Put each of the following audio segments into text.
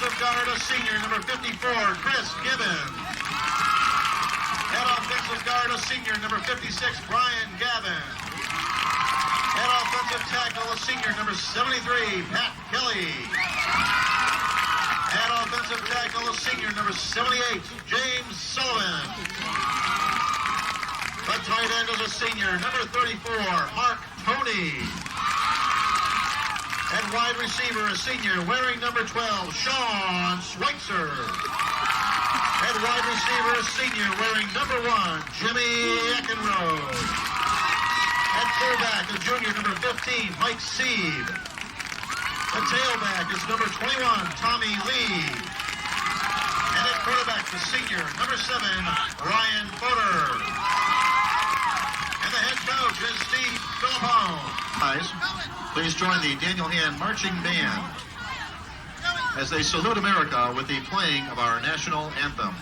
defensive guard, a senior, number 54, Chris Gibbons. Head offensive guard, a senior, number 56, Brian Gavin. Head offensive tackle, a senior, number 73, Pat Kelly. Head offensive tackle, a senior, number 78, James Sullivan. The tight end is a senior, number 34, Mark Toney. And wide receiver, a senior, wearing number 12, Sean Schweitzer. And wide receiver, a senior, wearing number 1, Jimmy Eckenrode. At fullback, a junior, number 15, Mike Seed. The tailback is number 21, Tommy Lee. And at quarterback, the senior, number 7, Ryan Fodor. And the head coach is Steve Philippone. Guys, please join the Daniel Hand Marching Band as they salute America with the playing of our national anthem.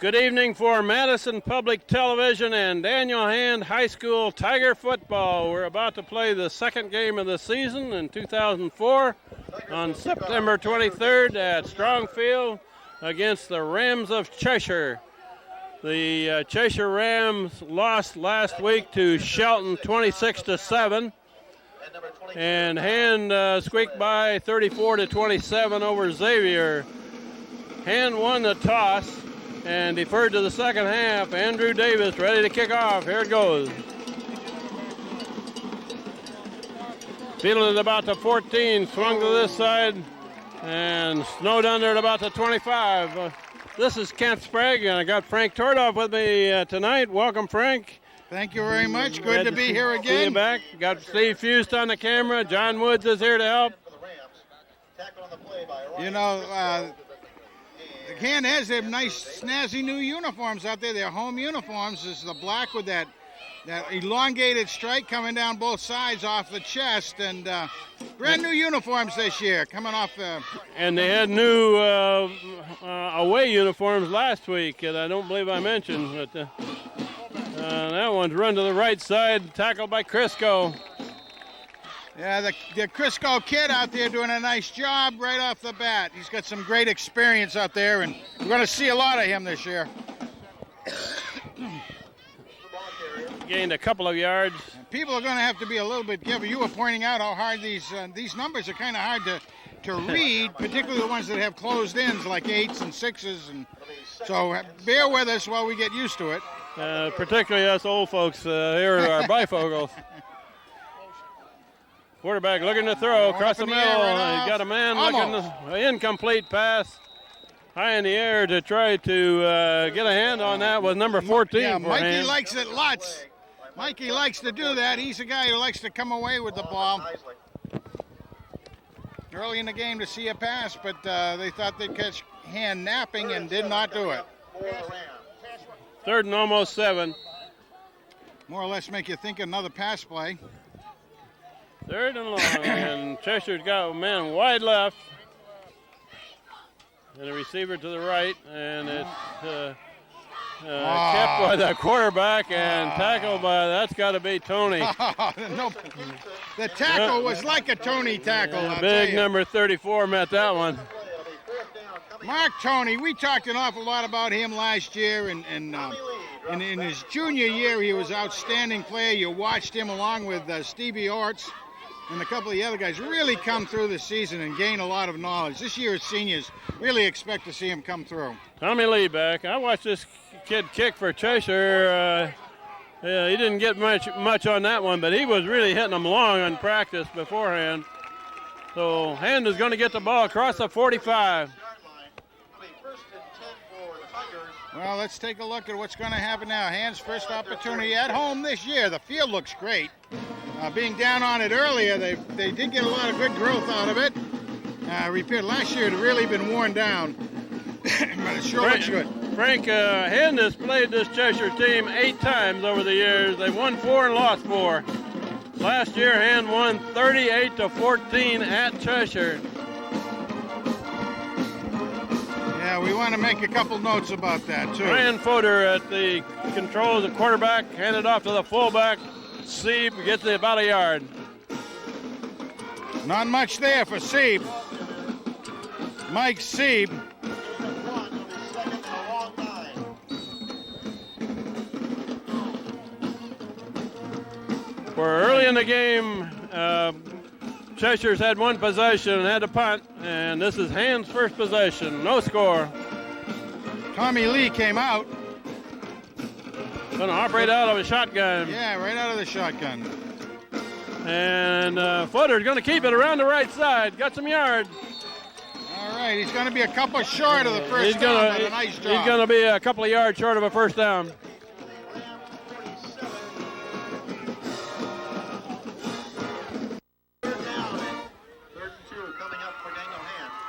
Good evening for Madison Public Television and Daniel Hand High School Tiger football. We're about to play the second game of the season in 2004 on September 23rd at Strong Field against the Rams of Cheshire. The Cheshire Rams lost last week to Shelton 26-7, and Hand squeaked by 34-27 over Xavier. Hand won the toss and deferred to the second half. Andrew Davis ready to kick off. Here it goes. Fielded at about the 14, swung to this side, and snowed under at about the 25. This is Kent Sprague, and I got Frank Tordoff with me tonight. Welcome, Frank. Thank you very much. Good to be here again. See you back. Got Steve Fust on the camera. John Woods is here to help. You know, Hand has them nice, snazzy new uniforms out there. Their home uniforms is the black with that elongated stripe coming down both sides off the chest, and brand new uniforms this year coming off. And they had new away uniforms last week, and I don't believe I mentioned, but that one's run to the right side, tackled by Crisco. Yeah, the Crisco kid out there doing a nice job right off the bat. He's got some great experience out there, and we're going to see a lot of him this year. Gained a couple of yards. And people are going to have to be a little bit careful. You were pointing out how hard these numbers are kind of hard to read, particularly the ones that have closed ends like 8s and 6s. And so bear with us while we get used to it. Particularly us old folks here at our bifocals. Quarterback looking to throw across the middle. He's got a man looking, incomplete pass. High in the air to try to get a hand on that was number 14. Yeah, Mikey Hand. likes it lots. Mikey likes to do that. He's a guy who likes to come away with the ball. Early in the game to see a pass, but they thought they'd catch Hand napping and did not do it. 3rd and almost 7. More or less make you think another pass play. 3rd and long, and Cheshire's got a man wide left. And a receiver to the right, and it's kept by the quarterback and tackled by, that's got to be Tony. No, the tackle was like a Tony tackle. Big number 34 met that one. Mark Tony, we talked an awful lot about him last year, and in his junior year, he was an outstanding player. You watched him along with Stevie Orts and a couple of the other guys really come through the season and gain a lot of knowledge. This year, as seniors, really expect to see him come through. Tommy Lee back. I watched this kid kick for Cheshire. He didn't get much on that one, but he was really hitting them long on practice beforehand. So Hand is going to get the ball across the 45. Well, let's take a look at what's going to happen now. Hand's first opportunity at home this year. The field looks great. Being down on it earlier, they did get a lot of good growth out of it. Repair last year, it had really been worn down, but it sure looks good. Frank, Hand has played this Cheshire team 8 times over the years. They've won 4 and lost 4. Last year, Hand won 38-14 at Cheshire. Yeah, we want to make a couple notes about that, too. Ryan Fodor at the controls, the quarterback, handed off to the fullback. Sieb gets it about a yard. Not much there for Sieb. Mike Sieb. For early in the game, Cheshire's had 1 possession and had to punt, and this is Hand's first possession. No score. Tommy Lee came out. Going to operate out of a shotgun. Yeah, right out of the shotgun. And Footer's going to keep it around the right side. Got some yards. All right, he's going to be a couple short of the first down, but a nice job. He's going to be a couple of yards short of a first down.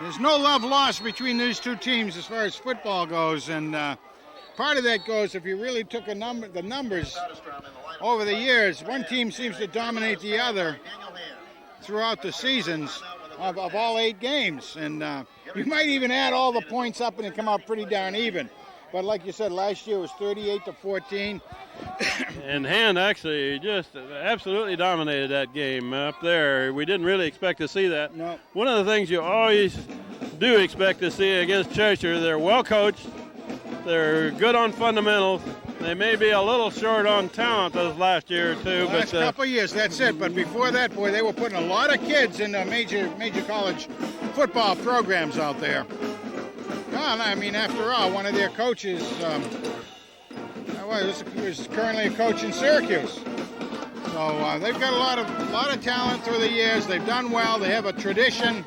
There's no love lost between these two teams as far as football goes, and part of that goes if you really took the numbers over the years. One team seems to dominate the other throughout the seasons of all 8 games, and you might even add all the points up and it come out pretty darn even. But like you said, last year was 38-14. And Hand actually just absolutely dominated that game up there. We didn't really expect to see that. No. One of the things you always do expect to see against Cheshire, they're well coached, they're good on fundamentals. They may be a little short on talent this last year or two. Last couple of years, that's it. But before that, boy, they were putting a lot of kids in major college football programs out there. Well, I mean, after all, one of their coaches was currently a coach in Syracuse. So they've got a lot of talent through the years. They've done well. They have a tradition.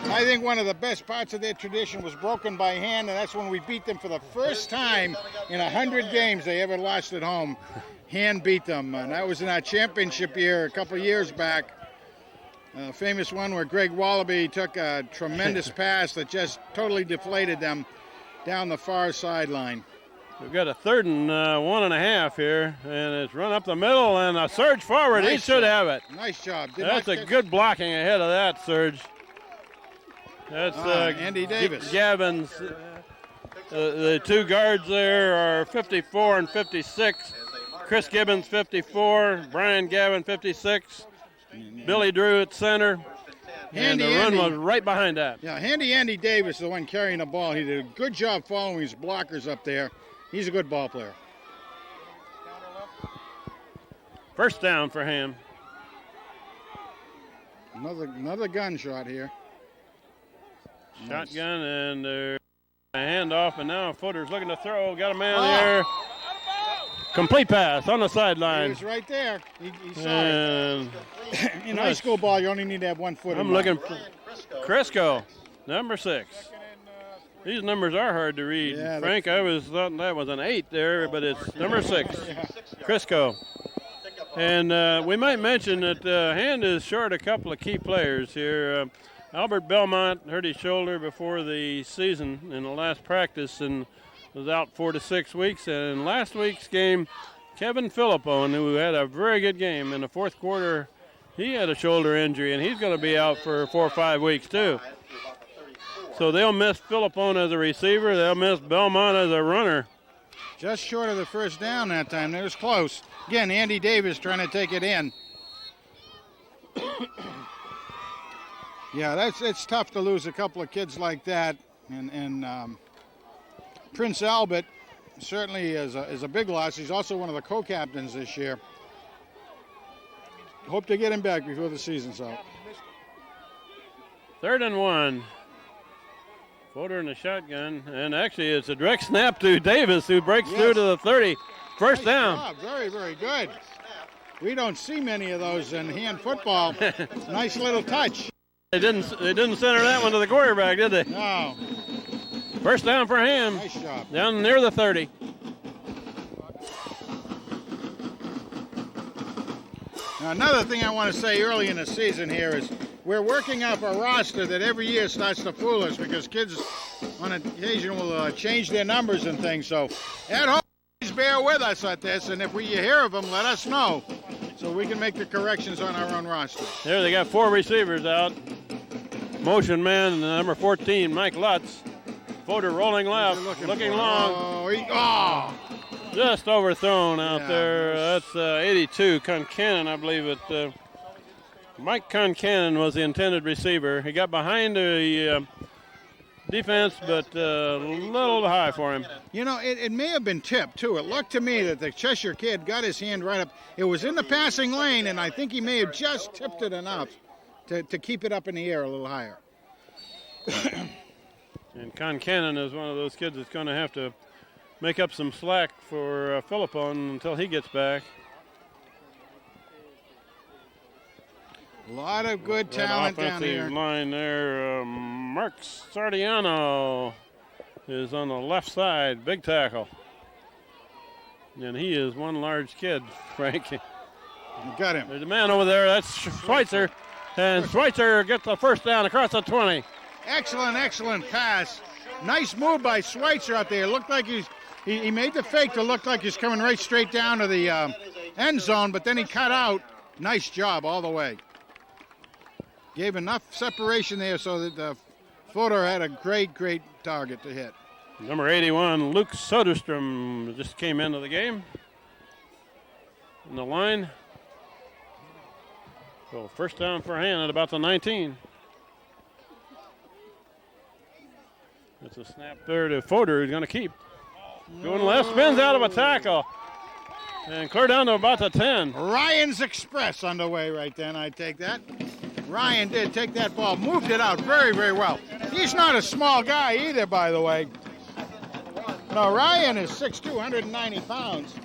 I think one of the best parts of their tradition was broken by Hand, and that's when we beat them for the first time in 100 games they ever lost at home. Hand beat them, and that was in our championship year a couple of years back. A famous one where Greg Wallaby took a tremendous pass that just totally deflated them down the far sideline. We've got a 3rd and 1.5 here, and it's run up the middle and a surge forward. Nice he should have it. Nice job. That's a good blocking ahead of that surge. That's Andy Davis. Gavin's. The 2 guards there are 54 and 56. Chris Gibbons, 54. Brian Gavin, 56. Billy Drew at center. And the run was right behind that. Yeah, Handy Andy Davis, the one carrying the ball. He did a good job following his blockers up there. He's a good ball player. First down for him. Another gunshot here. Shotgun and a handoff, and now Footer's looking to throw. Got a man there. Complete pass on the sideline. He was right there. He saw it. In high school ball, you only need to have 1 foot. I'm looking for Crisco, number 6. These numbers are hard to read. Yeah, Frank, I thought that was an 8 there, but it's number 6. Yeah. Crisco. And we might mention that Hand is short a couple of key players here. Albert Belmont hurt his shoulder before the season in the last practice and was out 4 to 6 weeks. And in last week's game, Kevin Philippone, who had a very good game in the 4th quarter, he had a shoulder injury, and he's going to be out for 4 or 5 weeks too. So they'll miss Philippone as a receiver. They'll miss Belmont as a runner. Just short of the first down that time. It was close. Again, Andy Davis trying to take it in. Yeah, it's tough to lose a couple of kids like that. And Prince Albert certainly is a big loss. He's also one of the co-captains this year. Hope to get him back before the season's out. 3rd and 1. Fodor in the shotgun, and actually it's a direct snap to Davis, who breaks through to the 30. First down. Job. Very, very good. We don't see many of those in hand football. Nice little touch. They didn't center that one to the quarterback, did they? No. First down for him. Nice job. Down near the 30. Now, another thing I want to say early in the season here is we're working up a roster that every year starts to fool us because kids on occasion will change their numbers and things. So at home, please bear with us at this, and if you hear of them, let us know so we can make the corrections on our own roster. There they got 4 receivers out. Motion man, number 14, Mike Lutz. Fodor rolling left, looking long. Just overthrown out there. That's 82, Concannon, I believe it. Mike Concannon was the intended receiver. He got behind the defense, but a little high for him. You know, it may have been tipped, too. It looked to me that the Cheshire kid got his hand right up. It was in the passing lane, and I think he may have just tipped it enough to keep it up in the air a little higher. And Concannon is one of those kids that's going to have to make up some slack for Philippone until he gets back. A lot of good talent down here. Offensive line there. Mark Sardiano is on the left side, big tackle. And he is one large kid, Frank. You got him. There's a man over there. That's Schweitzer. And Schweitzer gets the first down across the 20. Excellent pass. Nice move by Schweitzer out there. It looked like he made the fake to look like he's coming right straight down to the end zone, but then he cut out. Nice job all the way. Gave enough separation there so that the Fodor had a great target to hit. Number 81, Luke Soderstrom, just came into the game. In the line. So first down for hand at about the 19. It's a snap there to Fodor, who's going to keep. Going left, spins out of a tackle. And clear down to about the 10. Ryan's Express underway right then, I take that. Ryan did take that ball, moved it out very well. He's not a small guy either, by the way. No, Ryan is 6'2", 190 pounds.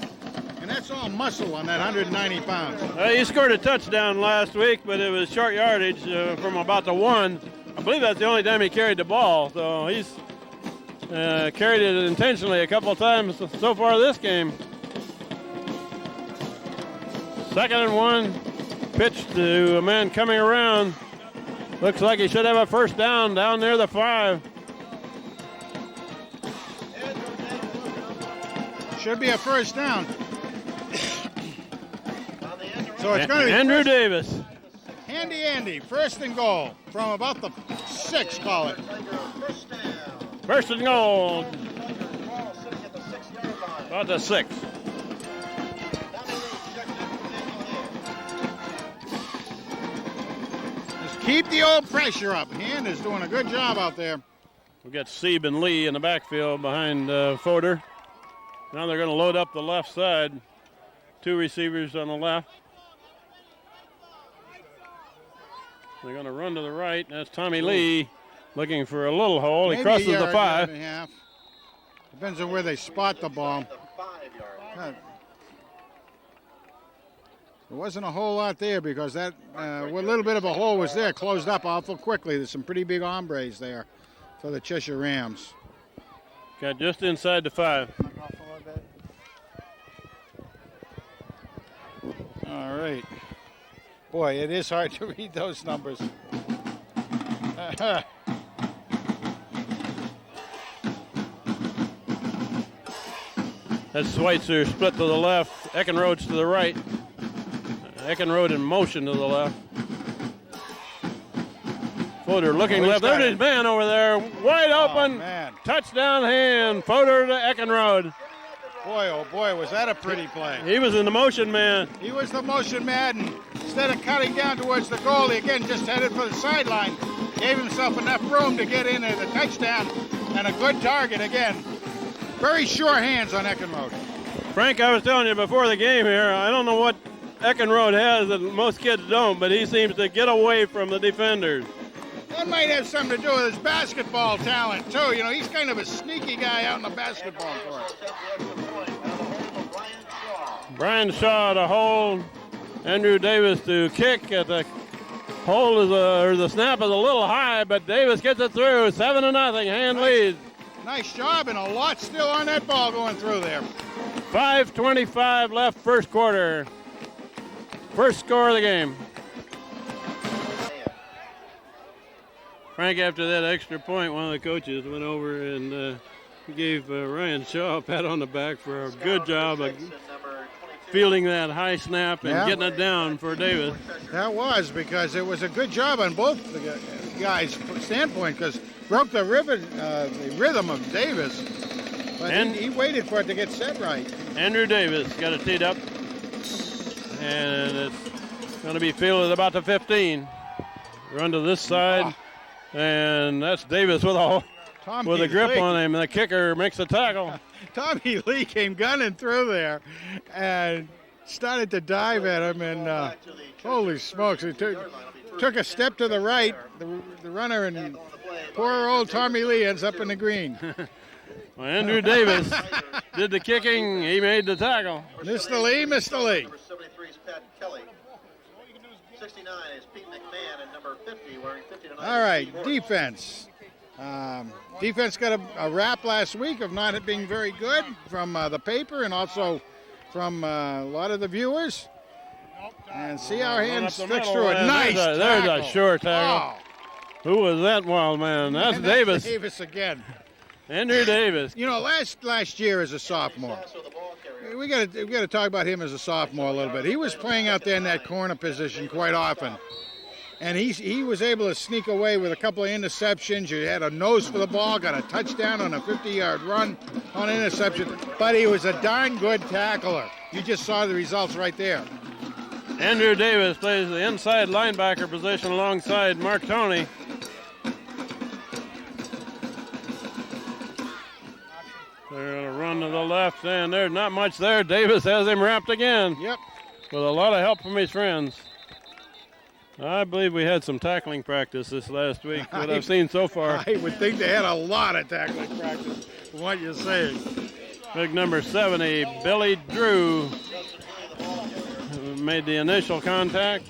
And that's all muscle on that 190 pounds. He scored a touchdown last week, but it was short yardage from about the 1. I believe that's the only time he carried the ball. So he's carried it intentionally a couple of times so far this game. 2nd and 1. Pitch to a man coming around. Looks like he should have a first down near the 5. Should be a first down. So it's going to be Andrew Davis. Andy, first and goal from about the 6, call it. First and goal. About the 6. Keep the old pressure up. Hand is doing a good job out there. We've got Sieb and Lee in the backfield behind Fodor. Now they're going to load up the left side. 2 receivers on the left. They're going to run to the right. That's Tommy Lee looking for a little hole. He crosses the 5. Depends on where they spot the ball. There wasn't a whole lot there because that what little bit of a hole was there closed up awful quickly. There's some pretty big hombres there for the Cheshire Rams. Got just inside the 5. All right. Boy, it is hard to read those numbers. That's Schweitzer split to the left. Eckenrode's to the right. Eckenrode in motion to the left. Fodor looking Oh, he's left. got There's it. his man over there. Wide open. man. Touchdown hand. Fodor to Eckenrode. Boy, oh boy, was that a pretty play. He was in the motion man. He was the motion man, and instead of cutting down towards the goal, he again just headed for the sideline. Gave himself enough room to get in at the touchdown, and a good target again. Very sure hands on Eckenrode. Frank, I was telling you before the game here, I don't know what Eckenrode has that most kids don't, but he seems to get away from the defenders. That might have something to do with his basketball talent, too. You know, he's kind of a sneaky guy out in the basketball court. Brian Shaw to hold. Andrew Davis to kick at the hold is or the snap is a little high, but Davis gets it through. 7-0. Hand leads. Nice job, and a lot still on that ball going through there. 5:25 left first quarter. First score of the game. Frank, after that extra point, one of the coaches went over and gave Ryan Shaw a pat on the back for a good job of fielding that high snap and getting it down for Davis. That was because it was a good job on both the guys' standpoint, because broke the rhythm of Davis. But he waited for it to get set right. Andrew Davis got it teed up, and it's going to be fielded about the 15. Run to this side, and that's Davis with a grip on him, and the kicker makes the tackle. Tommy Lee came gunning through there and started to dive at him, and holy smokes, he took a step to the right, the runner, and poor old Tommy Lee ends up in the green. Well, Andrew Davis did the kicking. He made the tackle. Mr. Lee. Number 73 is Pat Kelly. 69 is Pete McMahon, and number 50 wearing 59. All right, defense. Defense got a rap last week of not being very good from the paper and also from a lot of the viewers. And see our hands sticks through it. Nice tackle. There's a short tackle. Oh. Who was that wild man? That's Davis. Davis again. Andrew Davis. You know, last year as a sophomore, we got to talk about him as a sophomore a little bit. He was playing out there in that corner position quite often, and he was able to sneak away with a couple of interceptions. He had a nose for the ball, got a touchdown on a 50-yard run on interception, but he was a darn good tackler. You just saw the results right there. Andrew Davis plays the inside linebacker position alongside Mark Toney. They're going to run to the left, and there's not much there. Davis has him wrapped again. Yep. With a lot of help from his friends. I believe we had some tackling practice this last week, what I've seen so far. I would think they had a lot of tackling practice, from what you're saying. Big number 70, Billy Drew, made the initial contact.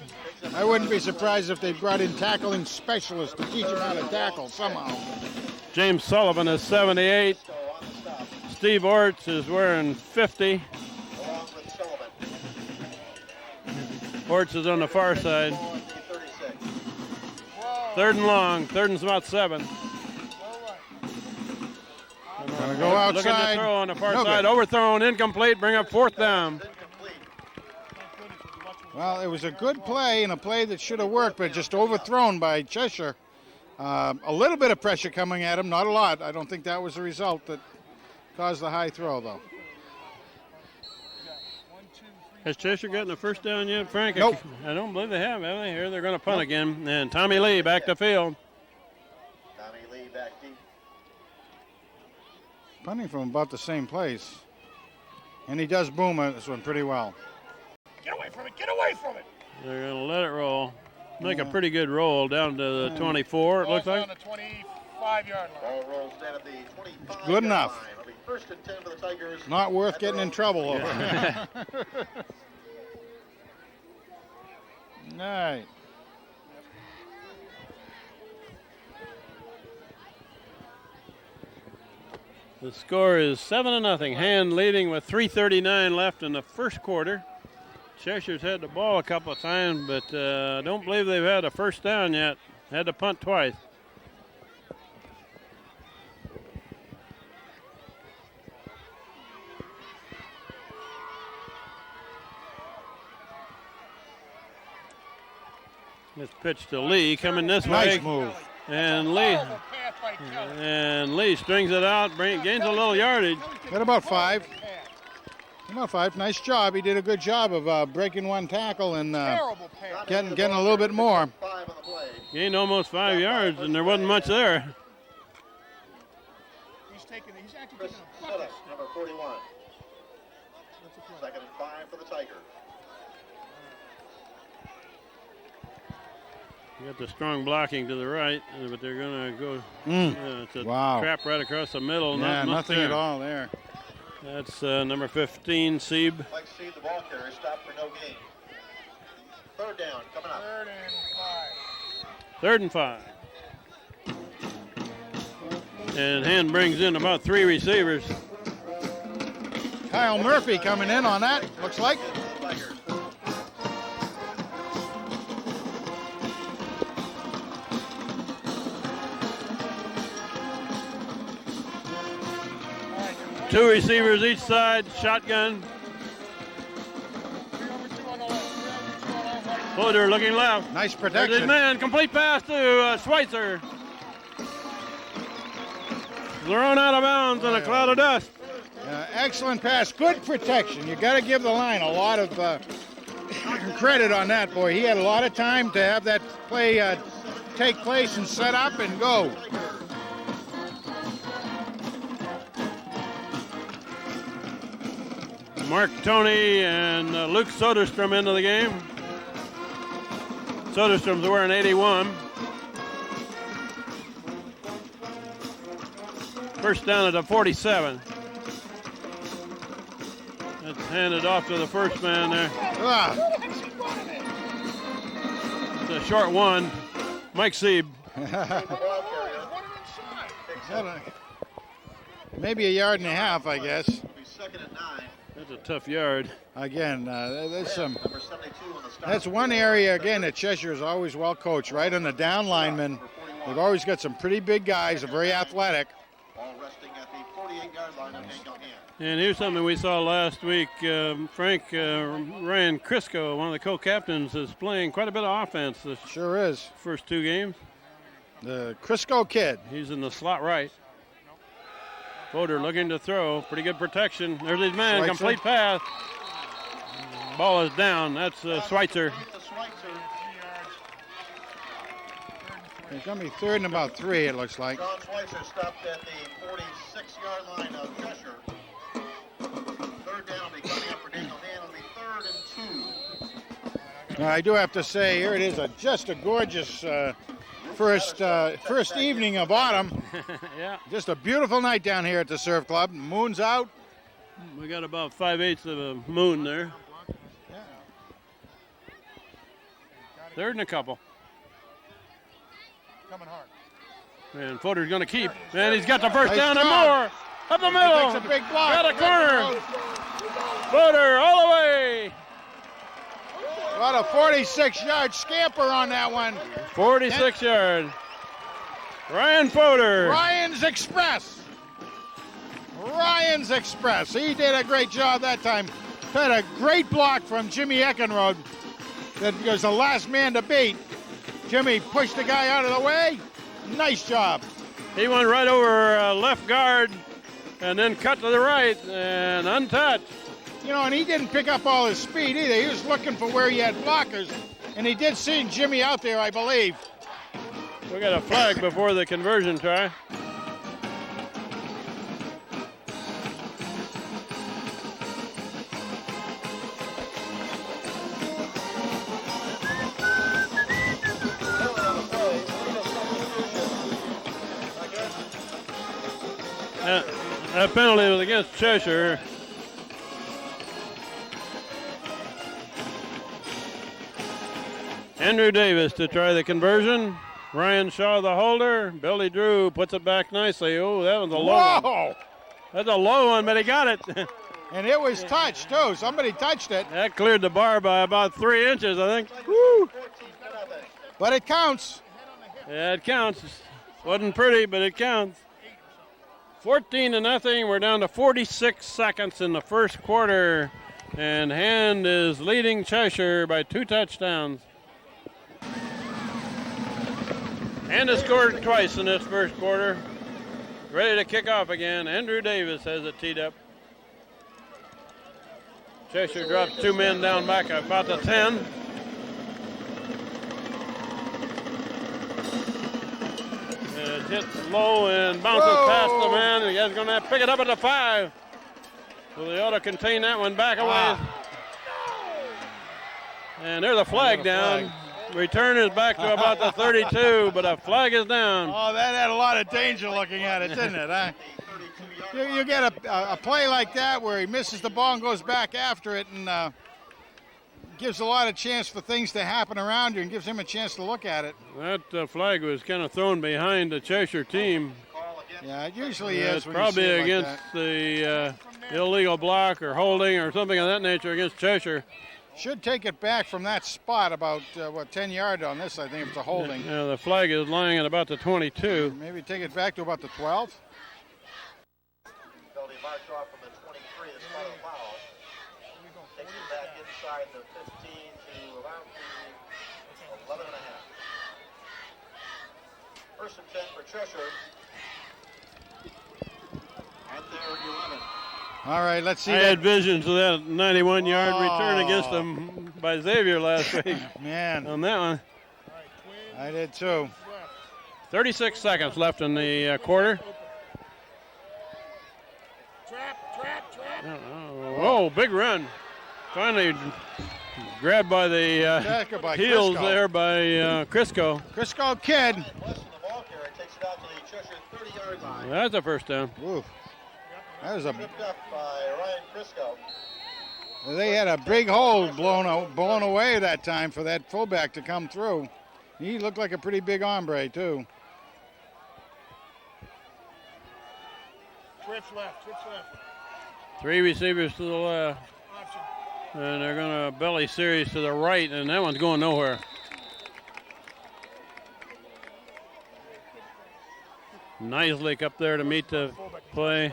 I wouldn't be surprised if they brought in tackling specialists to teach him how to tackle somehow. James Sullivan is 78. Steve Orts is wearing 50. Orts is on the far side. 3rd and long. 3rd and about 7. Gonna go outside. Looking to throw on the far side. Overthrown, incomplete. Bring up 4th down. Well, it was a good play and a play that should have worked, but just overthrown by Cheshire. A little bit of pressure coming at him, not a lot. I don't think that was the result that caused the high throw, though. Has Cheshire gotten a first down yet, Frank? Nope. I don't believe they have they? Here they're going to punt again. And Tommy Lee back to field. Tommy Lee back deep. Punting from about the same place. And he does boom this one pretty well. Get away from it! Get away from it! They're going to let it roll. Make a pretty good roll down to the 24, it looks like. On the 25-yard line. Ball rolls down at the 25. Good enough. Line. It'll be 1st and 10 for the Tigers. Not worth getting in trouble over. Yeah. All right. The score is 7-0. Hand leading with 3:39 left in the first quarter. Cheshire's had the ball a couple of times, but I don't believe they've had a first down yet. Had to punt twice. This pitch to Lee coming this Nice way. move. And Lee Horrible pass by Kelly. strings it out, gains a little yardage. Got about 5. About 5. Nice job. He did a good job of breaking one tackle and Terrible pass. getting a little bit more. 5 on the play. Gained almost 5 yards, and there wasn't much there. He's actually Chris taking a bucket. Sutton, number 41. Second and 5 for the Tigers. You got the strong blocking to the right, but they're going to go. It's a Wow. trap right across the middle. Yeah, Not much nothing there. at all there. That's number 15, Sieb. Mike Seed, the ball carrier, stopped for no gain. Third down, coming up. 3rd and 5. 3rd and 5. And Hand brings in about 3 receivers. Kyle Murphy coming in on that, looks like. Tigers. Two receivers each side, shotgun. 3 over 2 on the left. 3 over 2 on the right. Floater looking left. Nice There's his protection. man, complete pass to Schweitzer. Thrown out of bounds in a cloud of dust. Excellent pass. Good protection. You got to give the line a lot of credit on that, boy. He had a lot of time to have that play take place and set up and go. Mark Toney and Luke Soderstrom into the game. Soderstrom's wearing 81. First down at the 47. That's handed off to the first man there. Ah, It's a short one. Mike Sieb. maybe a yard and a half, I guess. It'll be 2nd and 9. That's a tough yard. Again, there's some. Number 72 on the stop. That's one area again that Cheshire is always well coached. Right on the down linemen, they've always got some pretty big guys, are very athletic. All resting at the 48-yard line of Hank Hand. And here's something we saw last week. Frank Ryan Crisco, one of the co-captains, is playing quite a bit of offense this Sure is. first 2 games. The Crisco kid. He's in the slot right. Voter looking to throw. Pretty good protection. There's his man. Schweitzer. Complete pass. Ball is down. That's Schweitzer. To Schweitzer. It's going to be 3rd and about 3, it looks like. John Schweitzer stopped at the 46-yard line of Cheshire. 3rd down will be coming up for Daniel Hand. It'll be 3rd and 2. Now, I do have to say, here it is, just a gorgeous first evening of autumn. Yeah. Just a beautiful night down here at the Surf Club. Moon's out. We got about 5/8 of a moon there. 3rd and a couple. Coming hard. And Footer's going to keep. And he's got the first Nice down and job. more. Up the He middle. takes a big block. Got a corner. Footer all the way. About a 46-yard scamper on that one. 46 yard. Ryan Footer. Ryan's Express. Ryan's Express. He did a great job that time. Had a great block from Jimmy Eckenrode. That was the last man to beat. Jimmy pushed the guy out of the way. Nice job. He went right over left guard and then cut to the right and untouched. You know, and he didn't pick up all his speed either. He was looking for where he had blockers, and he did see Jimmy out there, I believe. We got a flag before the conversion try. That penalty was against Cheshire. Andrew Davis to try the conversion. Ryan Shaw the holder. Billy Drew puts it back nicely. Oh, that was a low one. Whoa! That's a low one, but he got it. And it was touched, too. Somebody touched it. That cleared the bar by about 3 inches, I think. Woo! But it counts. Yeah, it counts. Wasn't pretty, but it counts. 14-0. We're down to 46 seconds in the first quarter. And Hand is leading Cheshire by 2 touchdowns. And has scored twice in this first quarter. Ready to kick off again. Andrew Davis has it teed up. Cheshire drops 2 men down back about the 10. It hits low and bounces past the man. The guy's going to pick it up at the 5. So they ought to contain that one back away. And there's a flag down. Return is back to about the 32, but a flag is down. Oh, that had a lot of danger looking at it, didn't it? Huh? You get a play like that where he misses the ball and goes back after it, and gives a lot of chance for things to happen around you and gives him a chance to look at it. That flag was kind of thrown behind the Cheshire team. Yeah, it usually is. It's probably against the illegal block or holding or something of that nature against Cheshire. Should take it back from that spot about, 10 yards on this, I think, if it's a holding. Yeah, the flag is lying at about the 22. Maybe take it back to about the 12. Penalty marked off from the 23, the spot of the foul. Takes it back inside the 15 to about the 11 and a half. First and 10 for Cheshire. At their 11. All right, let's see. I had visions of that 91-yard return against them by Xavier last week. Man, On that one. I did too. 36 seconds left in the quarter. Oh, big run. Finally grabbed by the Tackle by heels Crisco. there by Crisco. Crisco kid. Less than the ball carrier takes it out to the Cheshire 30-yard line. That's a first down. Ooh. That was a. Tripped up by Ryan Crisco. They had a big hole blown away that time for that fullback to come through. He looked like a pretty big hombre too. Twitch left. 3 receivers to the left. Option. And they're going to belly series to the right, and that one's going nowhere. Nice up there to meet the play.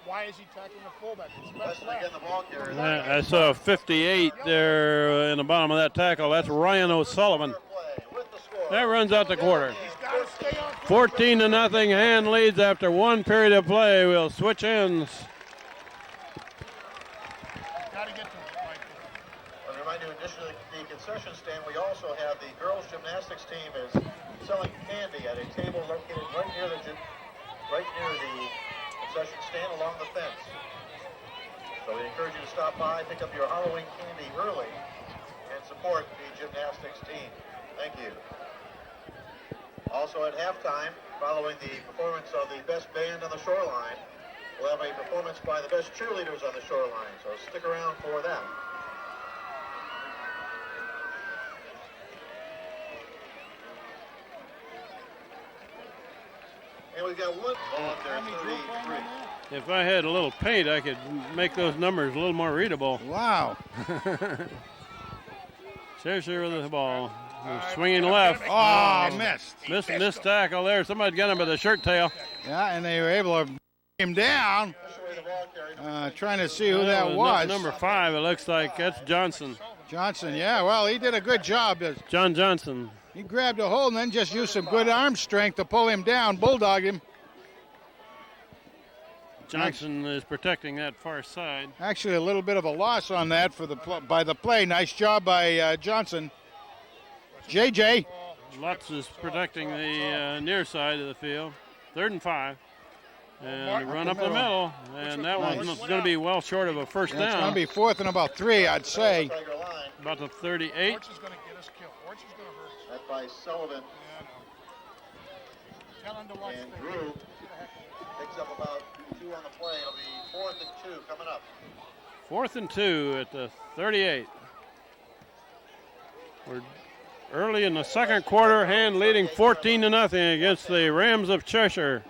Why is he tackling the fullback? It's Less left, than again the ball carrier. I saw 58 there in the bottom of that tackle. That's Ryan O'Sullivan. Play with the score. That runs out the quarter. He's got to stay on. 14-0. Hand leads after 1 period of play. We'll switch ends. Got to get to him. I'll remind you, in addition to the concession stand, we also have the girls' gymnastics team is selling candy at a table located right near the concession stand along the fence. So we encourage you to stop by, pick up your Halloween candy early, and support the gymnastics team. Thank you. Also at halftime, following the performance of the best band on the shoreline, we'll have a performance by the best cheerleaders on the shoreline. So stick around for that. And we've got one ball there, 33. If I had a little paint, I could make those numbers a little more readable. Wow. Cheshire with the ball. Swinging left. Oh, missed. Missed tackle there. Somebody got him by the shirt tail. Yeah, and they were able to bring him down. Trying to see who that was. Number 5, it looks like. That's Johnson. Johnson, yeah, well, he did a good job. John Johnson. He grabbed a hold and then just used some good arm strength to pull him down, bulldog him. Johnson is protecting that far side. Actually, a little bit of a loss on that by the play. Nice job by Johnson. JJ. Lutz is protecting the near side of the field. 3rd and 5. And run up the middle. And that one's going to be well short of a first down. It's going to be 4th and about 3, I'd say. About the 38. Orch is going to get us killed. Orch is going to hurt us. That by Sullivan. Tell him to watch And the Drew picks up about 2 on the play. It'll be 4th and 2 coming up. 4th and 2 at the 38. We're early in the second quarter. Hand leading 14-0 against the Rams of Cheshire.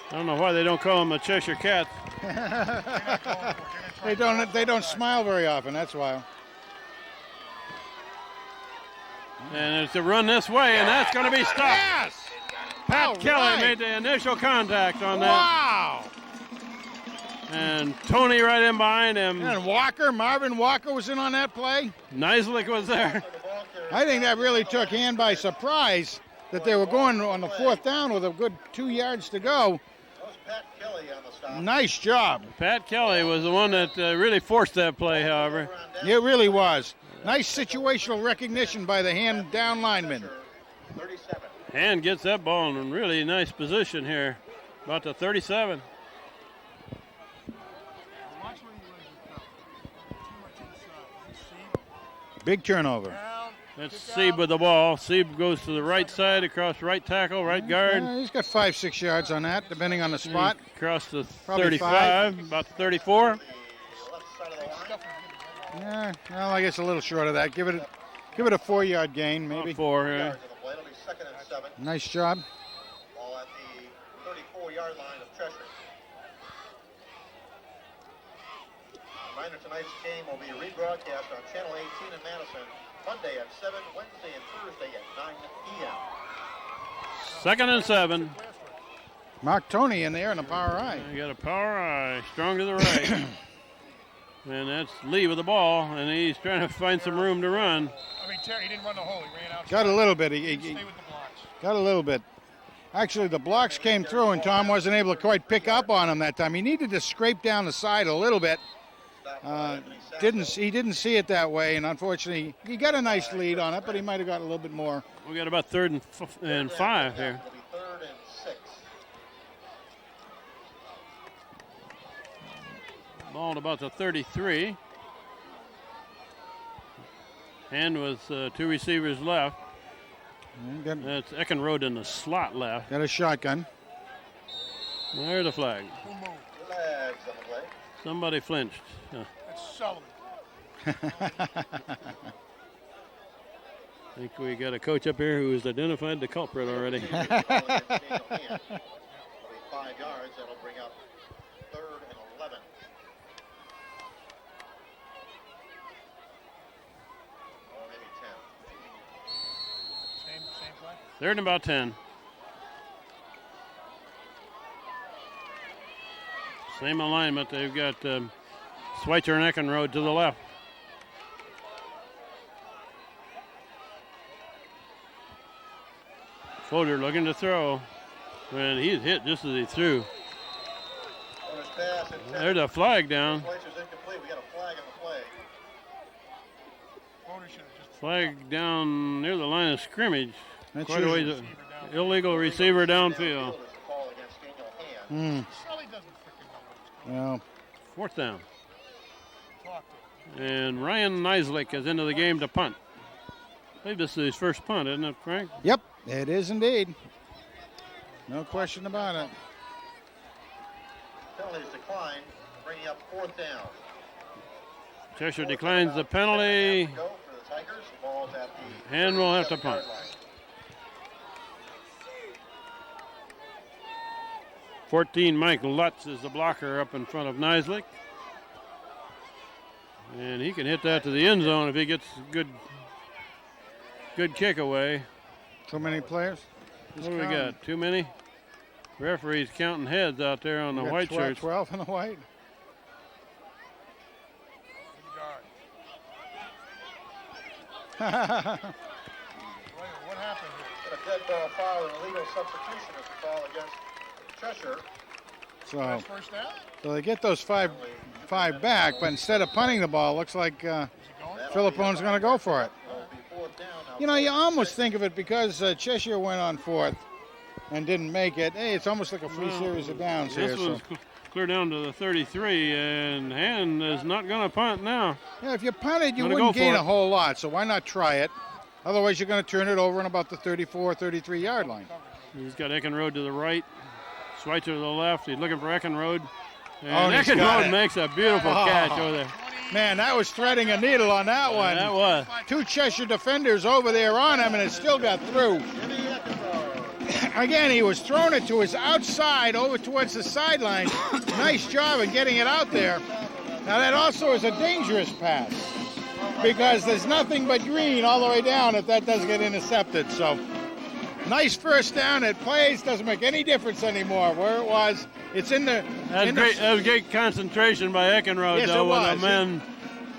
I don't know why they don't call them the Cheshire Cats. They don't smile very often, that's why. And it's a run this way, and that's going to be stopped. Yes! Pat Kelly made the initial contact on that. Wow! And Tony right in behind him. And Marvin Walker was in on that play. Nislek was there. The ball I think that really took Hand by surprise that they were going on the 4th down with a good 2 yards to go. Pat Kelly on the stop. Nice job. Pat Kelly was the one that really forced that play, however. It really was. Nice situational recognition by the Hand down lineman. 37. And gets that ball in a really nice position here. About the 37. Big turnover. That's Sieb with the ball. Sieb goes to the right side, across right tackle, right guard. He's got 5-6 yards on that, depending on the spot. Across the Probably 35, about the 34. Left side of the line. Yeah, well, I guess a little short of that. Give it a 4-yard gain, maybe. About 4, yeah. Yards on the play. It'll be 2nd and 7. Nice job. Ball at the 34-yard line of Cheshire. Reminder, tonight's game will be rebroadcast on Channel 18 in Madison, Monday at 7, Wednesday and Thursday at 9 p.m. 2nd and 7. Mark Tony in there in a power eye. You got a power eye, strong to the right. And that's Lee with the ball, and he's trying to find some room to run. I mean, Terry, he didn't run the hole. He ran out. Got a little bit. Stay with the blocks. Got a little bit. Actually, the blocks came through, and Tom wasn't able to quite pick up on him that time. He needed to scrape down the side a little bit. He didn't see it that way, and unfortunately, he got a nice lead on it, but he might have got a little bit more. We got about 3rd and 5 here. It'll be 3rd and 6. Ball at about the 33. Hand with 2 receivers left. That's Eckenrode in the slot left. Got a shotgun. There's the flag. Who moved? Flags on the play. Somebody flinched. That's Sullivan. I think we got a coach up here who's identified the culprit already. It'll be 5 yards. That'll bring up 3rd and 11. Or maybe 10. Same play. 3rd and about 10. Same alignment. They've got Schweitzer and Eckenrode to the left. Folder looking to throw. And he's hit just as he threw. Corner's pass intended. There's a flag down. Schweitzer's incomplete. We got a flag on the play. Voters should have just Flag down near the line of scrimmage. That's Quite a ways. usually- Illegal receiver downfield. Downfield is the call against Daniel Hand. Sully doesn't freaking know what he's Well, 4th down. talking. And Ryan Neislick is into the game to punt. I think this is his first punt, isn't it, Frank? yep, it is indeed. No question about it. Penalties decline, bringing up 4th down. Cheshire declines the penalty. Go for the Tigers. The ball's at the And we'll have to 37-yard punt. line. 14, Mike Lutz is the blocker up in front of Neislick. And he can hit that to the end zone if he gets good kick away. Too many players? What do we got? Too many? Referees counting heads out there on the We got white 12, shirts. 12 in the white. Good guard. What happened here? Got a dead ball foul and illegal substitution is the call against Cheshire. So, That's first down? so they get those five back, but instead of punting the ball, looks like Is he going? Philippone's going to go for it. It'll be 4th down. Now You know, you almost think of it because Cheshire went on 4th and didn't make it. Hey, it's almost like a free series of downs here. This So. one's clear down to the 33, and Hand is not going to punt now. Yeah, if you punted, you Gonna wouldn't go gain for a it. whole lot, so why not try it? Otherwise, you're going to turn it over in about the 34, 33-yard line. He's got Eckenrode to the right, Schweitzer to the left. He's looking for Eckenrode. And Oh, and he's got Eckenrode it. makes a beautiful catch over there. Man, that was threading a needle on that one. That was. 2 Cheshire defenders over there on him, and it still got through. Jimmy Eckenrode. Again, he was throwing it to his outside over towards the sideline. Nice job of getting it out there. Now, that also is a dangerous pass because there's nothing but green all the way down if that does get intercepted. So, nice first down. It plays, doesn't make any difference anymore where it was. It's in the... That was great concentration by Eckenrode, Yes, though, it when the was. men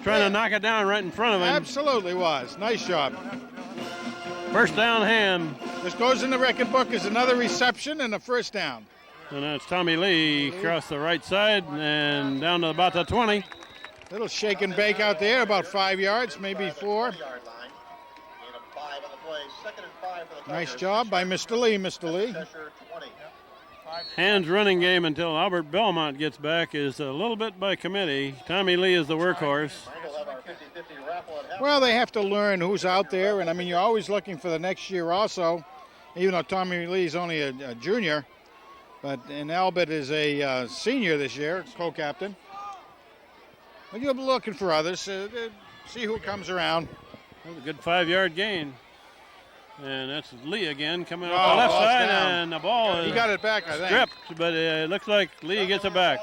trying to knock it down right in front of him. Absolutely was. Nice job. First down Ham. This goes in the record book as another reception and a first down. And that's Tommy Lee across the right side and down to about the 20. Little shake and bake out there, about 5 yards, maybe 4. Nice job by Mr. Lee, Mr. Lee. Hand's running game until Albert Belmont gets back is a little bit by committee. Tommy Lee is the workhorse. Well, they have to learn who's out there, and I mean, you're always looking for the next year also, even though Tommy Lee's only a junior. And Albert is a senior this year, co-captain. But you'll be looking for others, see who comes around. That was a good 5-yard gain. And that's Lee again coming off the left side, down. and the ball is He got it back, I think. stripped, but it looks like Lee gets it back.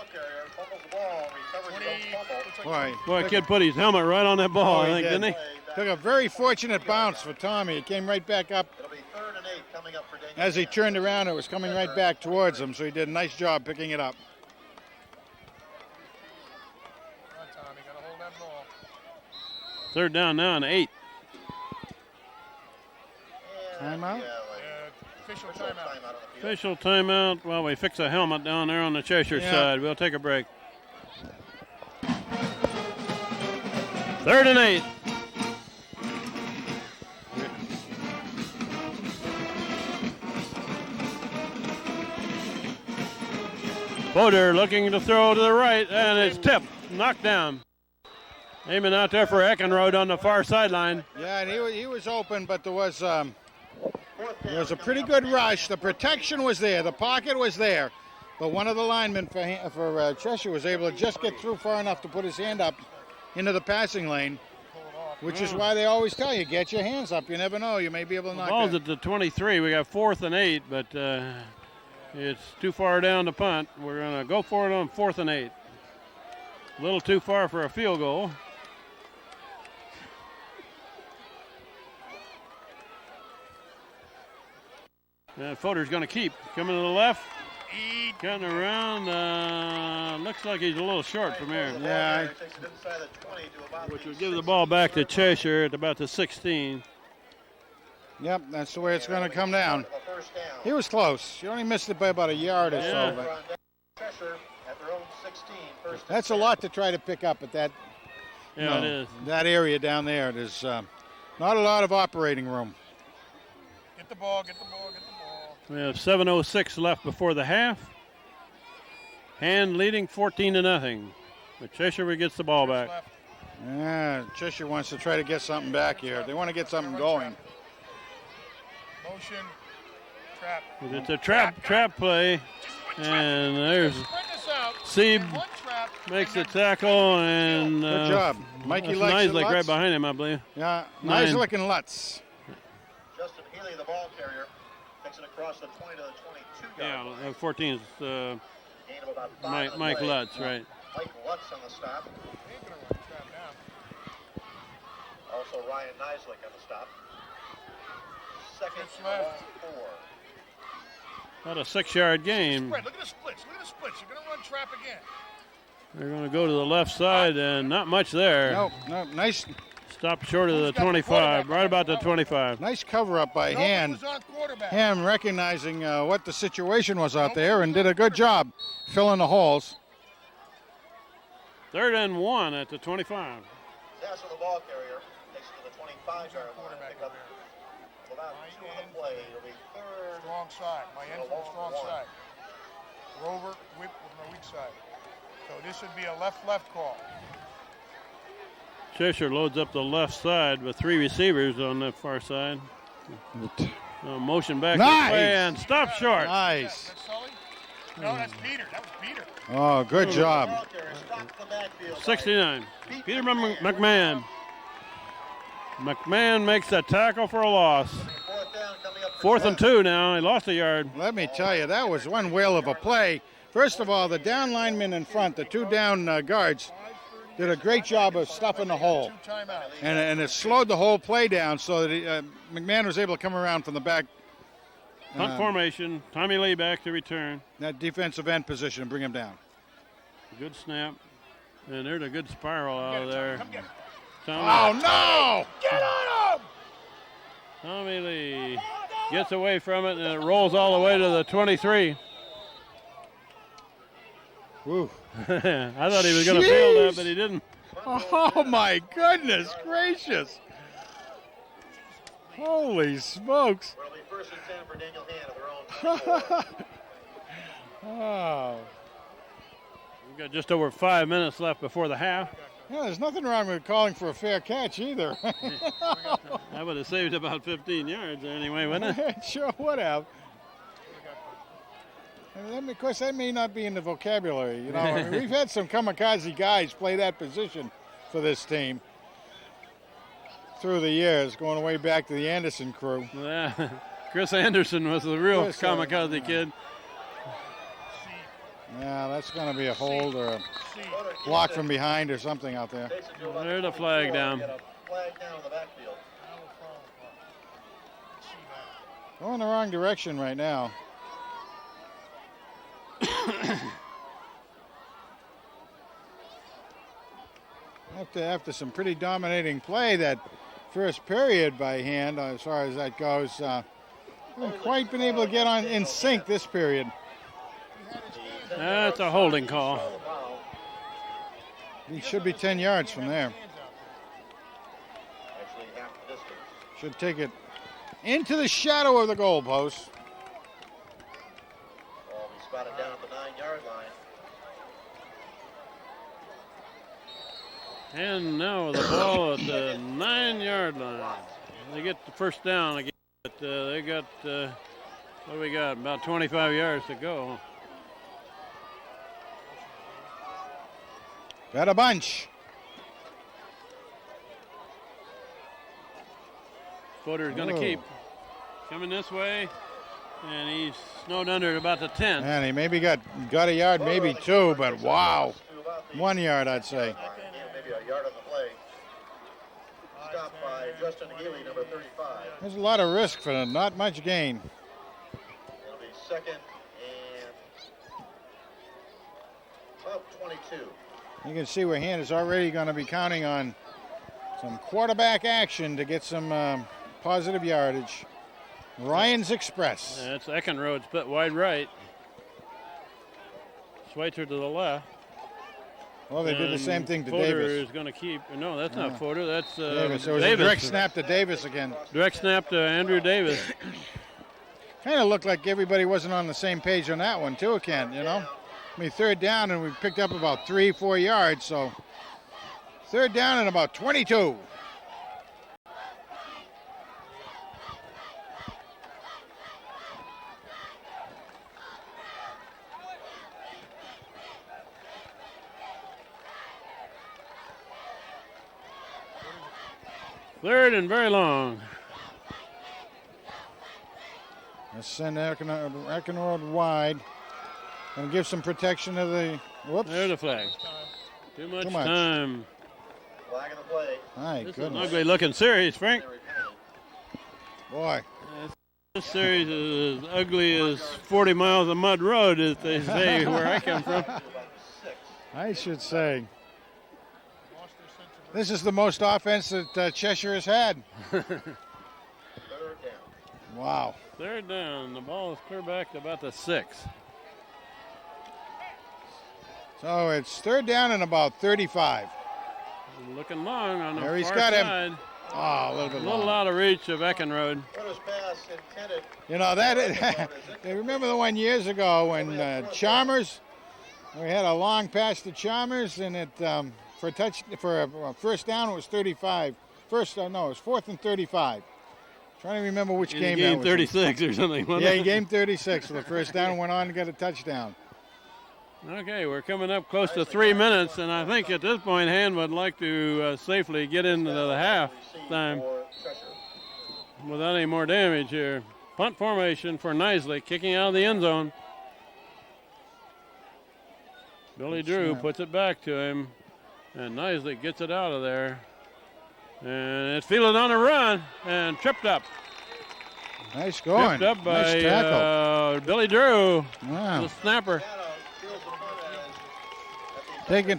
Boy, kid put his helmet right on that ball, I think, didn't he? Took a very fortunate bounce for Tommy. It came right back up. As he turned around, it was coming right back towards him, so he did a nice job picking it up. Third down now and 8. Timeout? Official timeout. Official timeout while we fix a helmet down there on the Cheshire side. We'll take a break. 3rd and 8. Boder looking to throw to the right, and it's tipped, knocked down. Aiming out there for Eckenrode on the far sideline. Yeah, and he was open, but there was a pretty good rush. The protection was there. The pocket was there. But one of the linemen for Cheshire was able to just get through far enough to put his hand up into the passing lane, which is why they always tell you, get your hands up. You never know. You may be able to knock it. Ball's at the 23. We got 4th and 8, but it's too far down to punt. We're going to go for it on 4th and 8. A little too far for a field goal. And Foder's going to keep. Coming to the left. Cutting around. Looks like he's a little short from here. Yeah. Which will give the ball back to Cheshire at about the 16. Yep, that's the way it's going to come down. He was close. He only missed it by about a yard or so. But that's a lot to try to pick up at that. Yeah, it is. That area down there. There's not a lot of operating room. Get the ball. We have 7:06 left before the half. Hand leading 14-0. But Cheshire gets the ball back. Yeah, Cheshire wants to try to get something back here. They want to get something going. Motion, trap. It's a trap play. And there's Sieb makes the tackle, and good job. Mikey Nislek right behind him, I believe. Yeah, Nislek and Lutz. Justin Healy, the ball carrier, takes it across the 20 to the 22 yard line. Yeah, 14 is Gain of about 5 on the Mike play. Lutz, right. Mike Lutz on the stop. Also Ryan Nislek on the stop. Second and left. 4. About a 6-yard gain. Look at the splits. You're going to run trap again. They're going to go to the left side, and not much there. No, nice. Stopped short of the 25, right about the 25. Nice cover up by Ham. Was on quarterback. Ham recognizing what the situation was out there and did a good job filling the holes. 3rd and 1 at the 25. That's the ball carrier. Takes it to the 25 yard line. Pick up about 2 on the play. It'll be 3rd. Strong side. My end from the strong side. Rover, whip with my weak side. So this would be a left call. Cheshire loads up the left side with 3 receivers on the far side. Motion back this way and stop short. Nice. That's Sully? No, that's Peter. That was Peter. Oh, good job. 69. Peter McMahon. McMahon makes the tackle for a loss. 4th and 2 now. He lost a yard. Let me tell you, that was one whale of a play. First of all, the down linemen in front, the 2 down guards, did a great job of stuffing the hole. And it slowed the whole play down so that McMahon was able to come around from the back. Punt formation. Tommy Lee back to return. That defensive end position and bring him down. Good snap. And there's a good spiral out of there. Come get it. Oh, no! Get on him! Tommy Lee gets away from it, and it rolls all the way to the 23. Woo. I thought he was going to field that, but he didn't. Oh, my goodness gracious. Holy smokes. It'll be first and 10 for Daniel Hand of their own. Oh. We've got just over 5 minutes left before the half. Yeah, there's nothing wrong with calling for a fair catch either. I would have saved about 15 yards anyway, wouldn't it? Sure would have. And of course, that may not be in the vocabulary. You know, I mean, we've had some kamikaze guys play that position for this team through the years, going way back to the Anderson crew. Yeah. Chris Anderson was the real Chris, kamikaze kid. Yeah, that's going to be a hold or a block from behind or something out there. There's a flag down. Flag down in the backfield. Going the wrong direction right now. After some pretty dominating play that first period by Hand, as far as that goes, haven't quite been able to get on in sync this period. That's a holding call. He should be 10 yards from there. Actually, half the distance. Should take it into the shadow of the goal post. Ball will be spotted down at the 9-yard line. And now the ball at the 9-yard line. They get the first down again, but they got, what do we got, about 25 yards to go. Got a bunch. Footer's going to keep coming this way, and he's snowed under at about the 10. Man, he maybe got a yard, maybe two, but wow. 1 yard, I'd say. Maybe a yard on the play. Stopped by Justin Healy, number 35. There's a lot of risk for not much gain. It'll be second and about 22. You can see where Hand is already going to be counting on some quarterback action to get some positive yardage. Ryan's Express. That's Eckenrode split wide right. Schweitzer to the left. Well, they did the same thing to Footer Davis. is going to keep. No, that's not Footer. That's Davis. So it was Davis. a direct snap to Davis again. Direct snap to Andrew Davis. Kind of looked like everybody wasn't on the same page on that one, too, Kent, you know? I mean, third down, and we picked up about 3-4 yards, so third down and about 22. Third and very long. Let's send Eckenrode wide and give some protection to the, whoops. There's the flag. Too much Too much. time. Flag in the play. My This is an goodness. ugly looking series, Frank. Boy. This series is as ugly as 40 miles of mud road, as they say where I come from. I should say. This is the most offense that Cheshire has had. Third down. Wow. Third down. The ball is clear back to about the 6. So it's third down and about 35. Looking long on the There he's far got him. side. Oh, a little bit A little long. out of reach of Eckenrode. Footer's pass intended. You know, that remember the one years ago when Chalmers, we had a long pass to Chalmers, and it for a first down it was 35. It was 4th and 35. Trying to remember which He game that gained was. 36 or something. wasn't Yeah, it? he gained 36 for the first down and went on to get a touchdown. Okay, we're coming up close to 3 minutes, and I think at this point, Hand would like to safely get into the half time For Cheshire. without any more damage here. Punt formation for Nisley, kicking out of the end zone. Billy Drew puts it back to him, and Nisley gets it out of there. And it's fielded on a run and tripped up. Nice going. Tripped up by nice tackle. Billy Drew, Wow. the snapper. Taking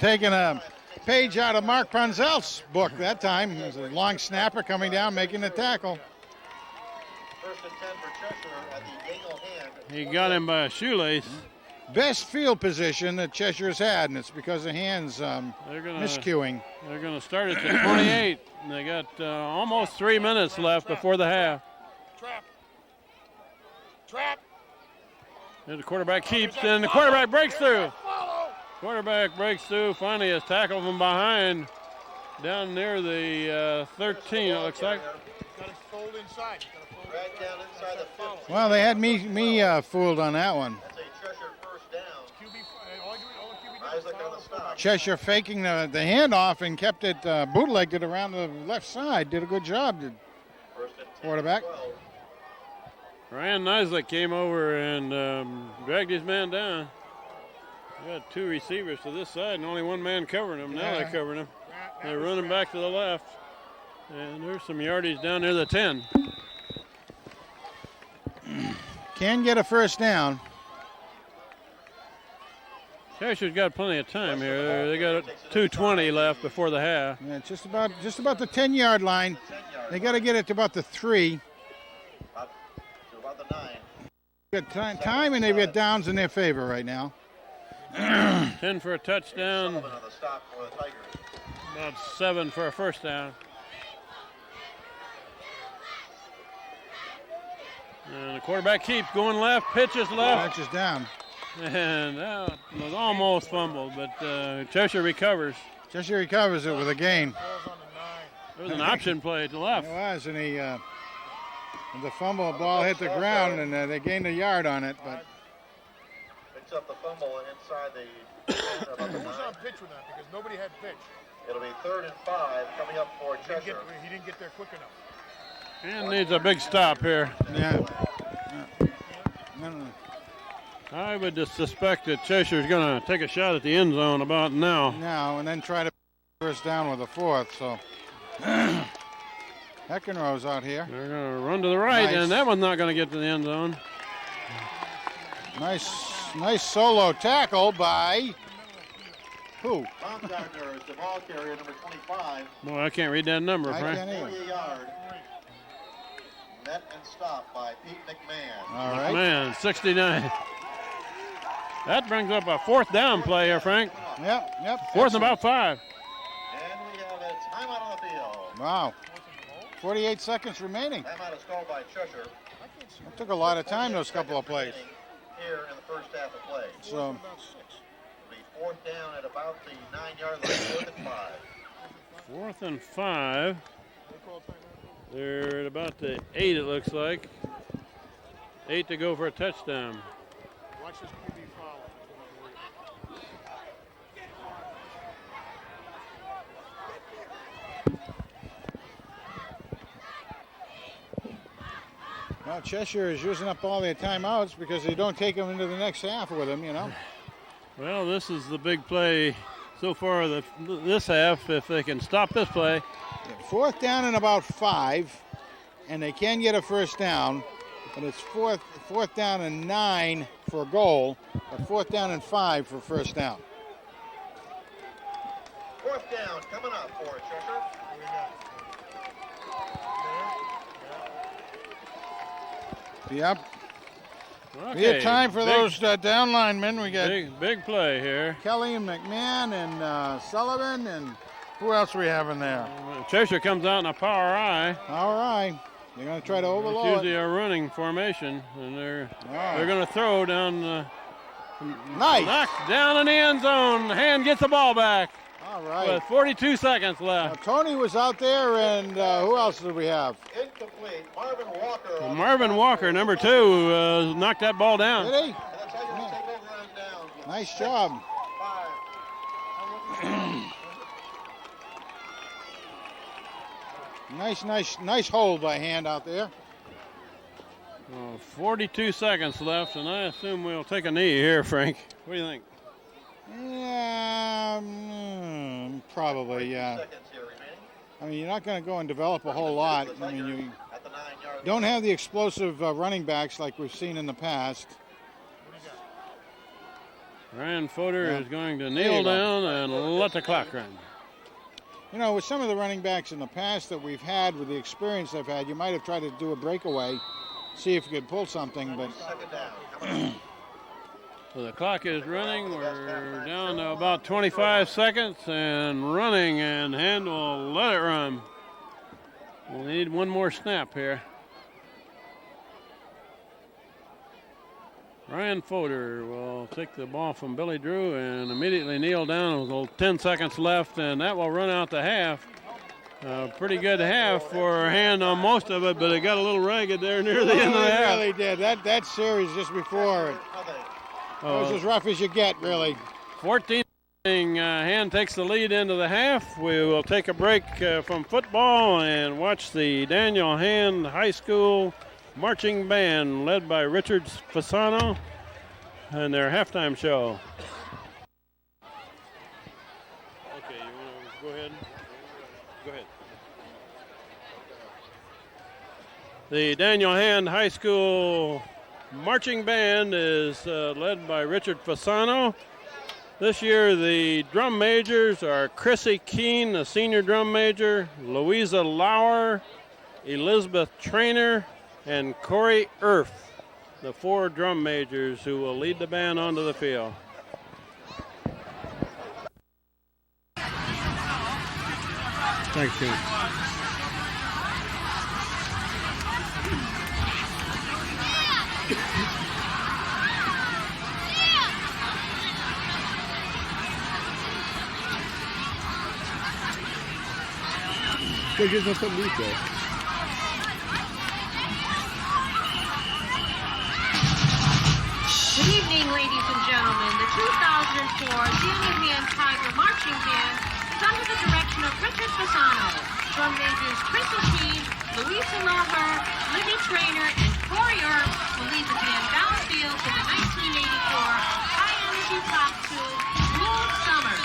page out of Mark Ponzel's book that time. It was a long snapper coming down, making the tackle. First and 10 for Cheshire at the Daniel Hand. He got him by a shoelace. Best field position that Cheshire's had, and it's because of Hands miscuing. They're going to start at the 28. And they got almost 3 minutes left before the half. Trap. And the quarterback keeps, and the quarterback breaks through. Quarterback breaks through, finally is tackled from behind down near the 13, it looks like. Got to fold inside. Drag down inside the 50. Well, they had me fooled on that one. That's a Cheshire first down. All QB Isaac on the stop. Cheshire faking the handoff and kept it bootlegged it around the left side. Did a good job, did First and 10 quarterback. 12. Ryan Nislett came over and dragged his man down. We got 2 receivers to this side and only 1 man covering him. Now they're covering him. They're running back to the left. And there's some yardage down near the 10. Can get a first down. Cheshire's got plenty of time here. They got 2:20 left before the half. Yeah, just about the 10-yard line. They got to get it to about the 3. To about the 9. Good time, and they've got downs in their favor right now. 10 for a touchdown, Sullivan on the stop for the Tigers. about 7 for a first down. And the quarterback keeps going left, pitches left, Catches down. and that was almost fumbled, but Cheshire recovers. Cheshire recovers it with a gain. There was an option play to the left. It was, and the fumble ball hit the ground, and they gained a yard on it. But Picks up the fumble inside the about the Who's 9. on pitch with that? Because nobody had pitch. It'll be 3rd and 5 coming up for Cheshire. He didn't get there quick enough. And needs a big stop here. yeah. No. I would just suspect that Cheshire's going to take a shot at the end zone about now. Now and then try to first down with a 4th. So Eckenrose out here. They're going to run to the right, Nice. and that one's not going to get to the end zone. Nice solo tackle by who? Baumgartner is the ball carrier, number 25. Boy, I can't read that number, I Frank. can't either. 40 yard. Met and stopped by Pete McMahon. All right. Man, 69. That brings up a 4th down play here, Frank. Yep. 4th and about 5. And we have a timeout on the field. Wow. 48 seconds remaining. Timeout is called by Cheshire. That took a lot of time, those couple of plays. Here in the first half of play. So It'll be 4th down at about the 9-yard line, 4th and 5. 4th and 5. They're at about the 8, it looks like. 8 to go for a touchdown. Watch this QB foul. well, Cheshire is using up all their timeouts because they don't take them into the next half with them, you know. Well, this is the big play so far this half. If they can stop this play, 4th down and about 5, and they can get a first down, but it's fourth down and 9 for a goal, but 4th down and 5 for first down. 4th down coming up for Cheshire. Yep. okay. We have time for those down linemen. We got big play here. Kelly and McMahon and Sullivan, and who else we have in there? Cheshire comes out in a power I. All right. They're going to try to It's overload usually it. a running formation, and they're Ah. going to throw down. Nice. Knocked down in the end zone. Hand gets the ball back All with right. 42 seconds left. Tony was out there, and who else did we have? Incomplete. Marvin Walker. on the Marvin stop Walker, for number Cheshire. 2, knocked that ball down. Did he? And the Tigers take over on down. Nice job. 5. Nice hold by Hand out there. 42 seconds left, and I assume we'll take a knee here, Frank. What do you think? Yeah, probably, yeah. Seconds here remaining. I mean, you're not going to go and develop a whole lot. I mean, you At the 9-yard don't have the explosive running backs like we've seen in the past. Ryan Fodor Yeah. is going to There you kneel go. down and let the clock run. You know, with some of the running backs in the past that we've had, with the experience they've had, you might have tried to do a breakaway, see if you could pull something, but... So the clock is running. We're down to about 25 seconds and running, and Hand will let it run. We'll need one more snap here. Ryan Fodor will take the ball from Billy Drew and immediately kneel down with 10 seconds left, and that will run out the half. Pretty good half for Hand on most of it, but it got a little ragged there near the end of the half. It really did. That series just before, it was as rough as you get, really. 14. Hand takes the lead into the half. We will take a break from football and watch the Daniel Hand High School marching band led by Richard Fasano and their halftime show. Okay, you want to go ahead? Go ahead. The Daniel Hand High School marching band is led by Richard Fasano. This year the drum majors are Chrissy Keene, the senior drum major, Louisa Lauer, Elizabeth Trainer, and Corey Erf, the 4 drum majors who will lead the band onto the field. Thanks, Ken. Good evening, ladies and gentlemen. The 2004 Daniel Hand Tiger Marching Band is under the direction of Richard Fasano. Drum majors Chrissy Keene, Louisa Lauer, Libby Trainer, and Corey Earp will lead the band downfield to the 1984 High Energy Top 2 Cool Summer.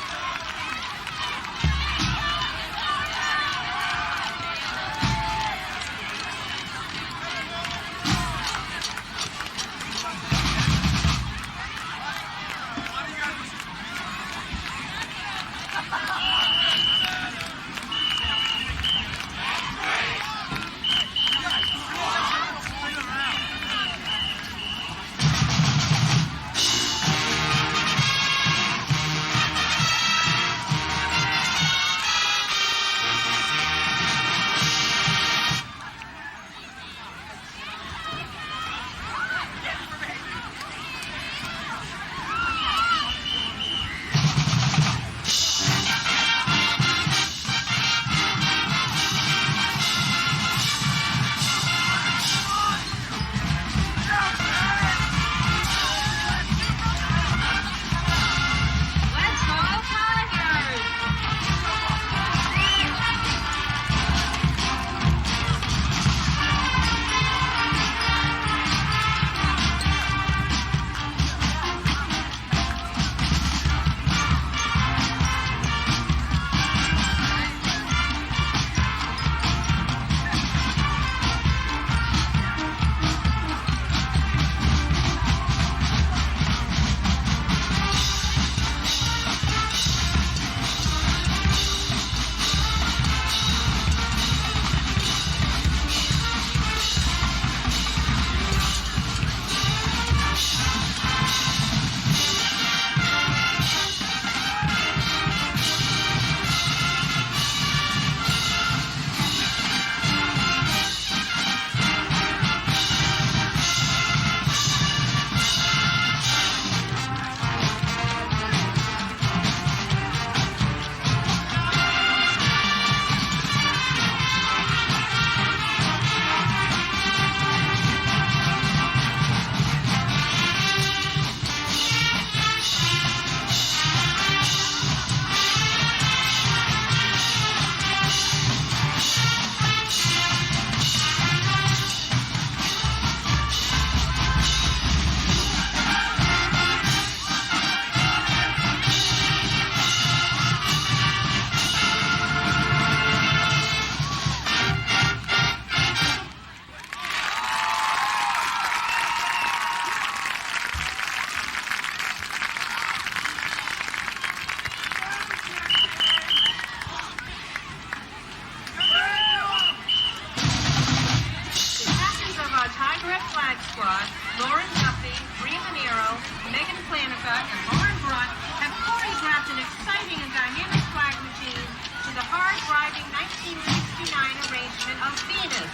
flag squad, Lauren Duffy, Bree Manero, Megan Flanagan, and Lauren Brunt have choreographed an exciting and dynamic flag routine to the hard-driving 1969 arrangement of Venus.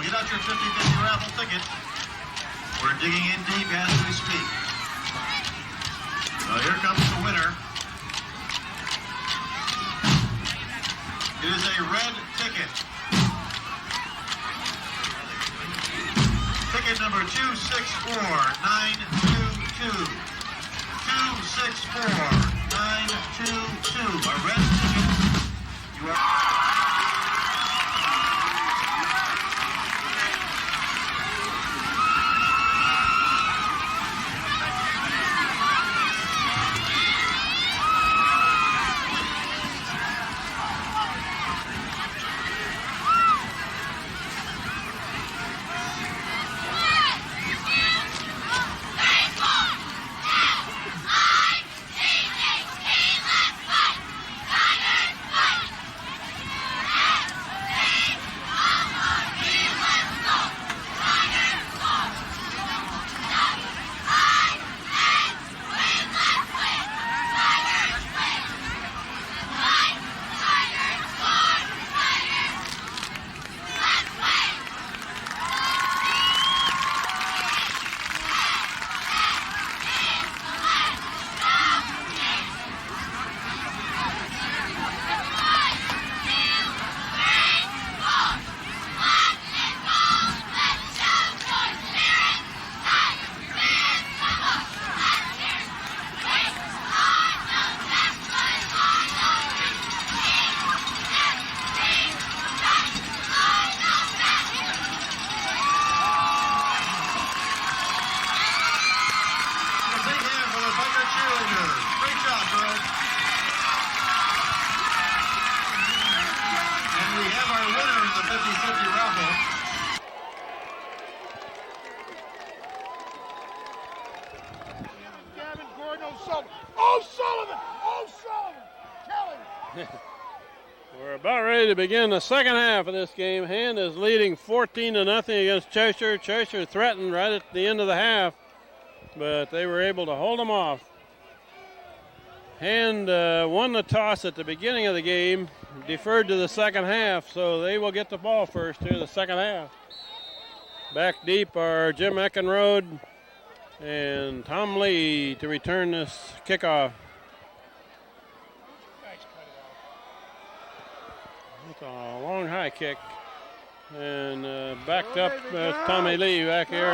Get out your 50-50 raffle ticket. We're digging in deep as we speak. So here comes the winner. It is a red ticket. Ticket number 264-922. 264-922. A red ticket. You are... O'Sullivan. O'Sullivan! O'Sullivan! Kelly! We're about ready to begin the second half of this game. Hand is leading 14-0 against Cheshire. Cheshire threatened right at the end of the half, but they were able to hold them off. Hand won the toss at the beginning of the game, deferred to the second half, so they will get the ball first here in the second half. Back deep are Jim Eckenrode and Tom Lee to return this kickoff. It's a long high kick. And backed up Tommy Lee back here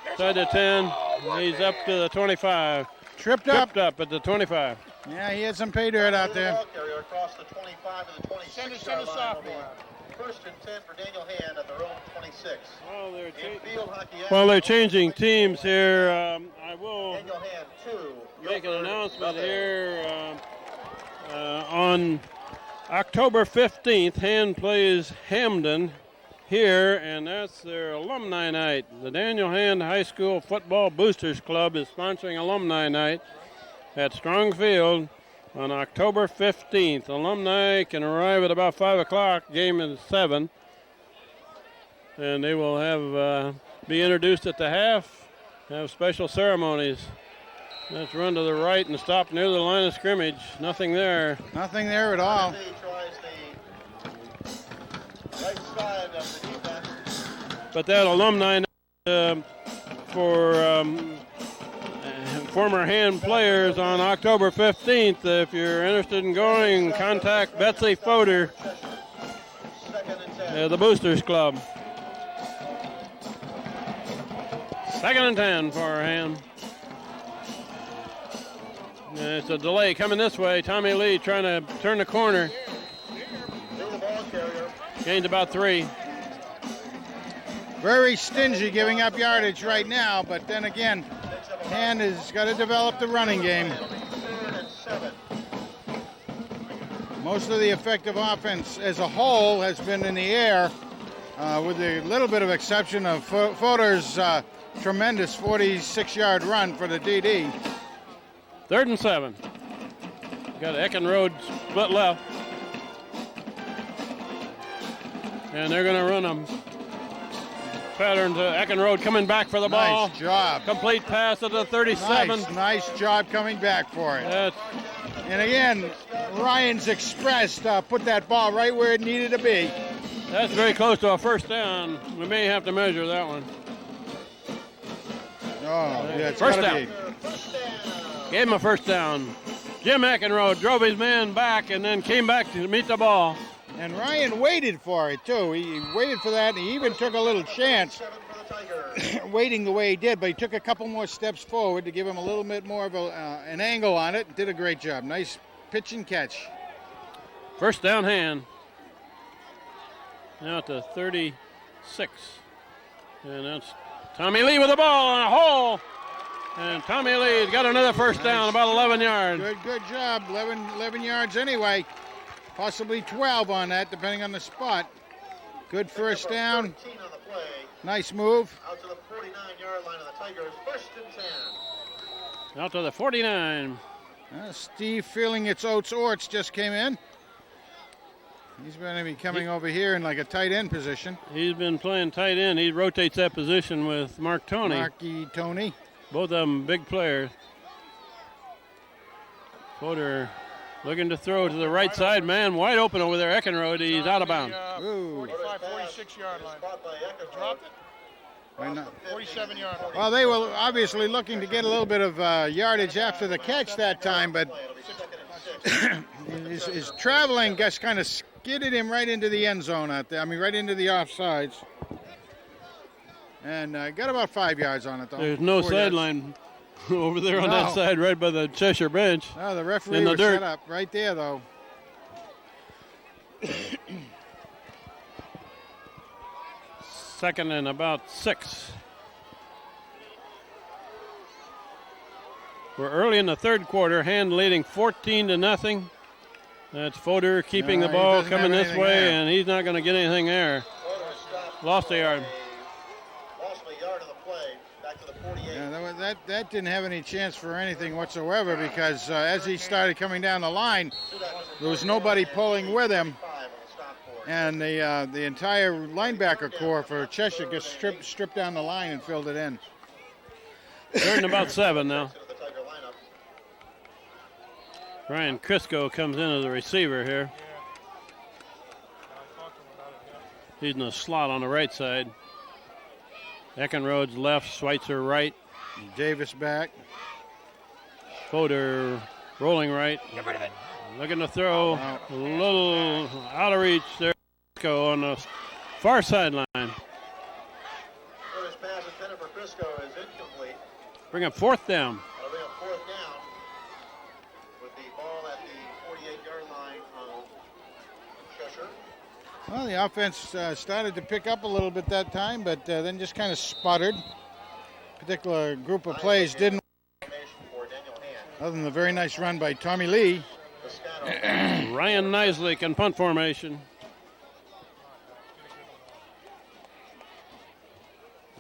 inside the 10. He's up to the 25. Tripped up at the 25. Yeah, he had some pay dirt out there. Across the 25 to the 26 yard line. First and 10 for Daniel Hand at their own 26. While they're changing teams here, I will Daniel Hand 2. make an announcement here. On October 15th, Hand plays Hamden here, and that's their alumni night. The Daniel Hand High School Football Boosters Club is sponsoring alumni night at Strong Field on October 15th. Alumni can arrive at about 5 o'clock. Game is 7. And they will have be introduced at the half, have special ceremonies. Let's run to the right and stop near the line of scrimmage. Nothing there. Nothing there at all. Right side of the defense. But that alumni night for former Hand players on October 15th. If you're interested in going, contact Betsy Fodor, the Boosters Club. 2nd and 10 for Hand. It's a delay coming this way. Tommy Lee trying to turn the corner. Gained about 3. Very stingy giving up yardage right now, but then again, Hand has got to develop the running game. Most of the effective offense as a whole has been in the air, with a little bit of exception of Fodor's tremendous 46-yard run for the DD. 3rd and 7. Got Eckenrode split left. And they're going to run them. Pattern to Eckenrode coming back for the ball. Nice job. Complete pass at the 37. Nice job coming back for it. That's And again, Ryan's Express put that ball right where it needed to be. That's very close to a first down. We may have to measure that one. Oh, yeah, it's First gotta down. be. Gave him a first down. Jim Eckenrode drove his man back and then came back to meet the ball. And Ryan waited for it, too. He waited for that, and he even took a little chance waiting the way he did, but he took a couple more steps forward to give him a little bit more of an angle on it. Did a great job. Nice pitch and catch. First down Hand. Now at the 36. And that's Tommy Lee with the ball in a hole. And Tommy Lee's got another first down, about 11 yards. Good job. 11 yards anyway. Possibly 12 on that, depending on the spot. Good first down. Nice move. Out to the 49-yard line of the Tigers. First and 10. Out to the 49. Steve feeling it's Oates Orts just came in. He's going to be coming over here in like a tight end position. He's been playing tight end. He rotates that position with Mark Toney. Marky Toney. Both of them big players. Fodor looking to throw to the right side. Man wide open over there. Eckenrode. He's out of bounds. 45, 46-yard line. Dropped it? 47-yard line. Well, they were obviously looking to get a little bit of yardage after the catch that time, but his traveling just kind of skidded him right into the end zone out there. I mean, right into the offsides. And got about 5 yards on it, though. There's no sideline over there on that side, right by the Cheshire bench. Oh, the referee was set up right there, though. Second and about 6. We're early in the third quarter. Hand leading 14-0. That's Fodor keeping the ball coming this way, there. And he's not going to get anything there. Lost a yard. Lost a yard of the play. back to the 48. Yeah, that didn't have any chance for anything whatsoever because as he started coming down the line, there was nobody pulling with him, and the entire linebacker core for Cheshire just stripped down the line and filled it in. Third and about 7 now. Ryan Crisco comes in as a receiver here. He's in the slot on the right side. Eckenrode's left, Schweitzer right. Davis back. Fodor rolling right. Looking to throw. A little out of reach there. Crisco on the far sideline. First pass intended for Crisco is incomplete. Bring up 4th down. That'll bring up 4th down with the ball at the 48-yard line of Cheshire. Well, the offense started to pick up a little bit that time, but then just kind of sputtered. Particular group of plays didn't. Other than the very nice run by Tommy Lee. Ryan Nisley in punt formation.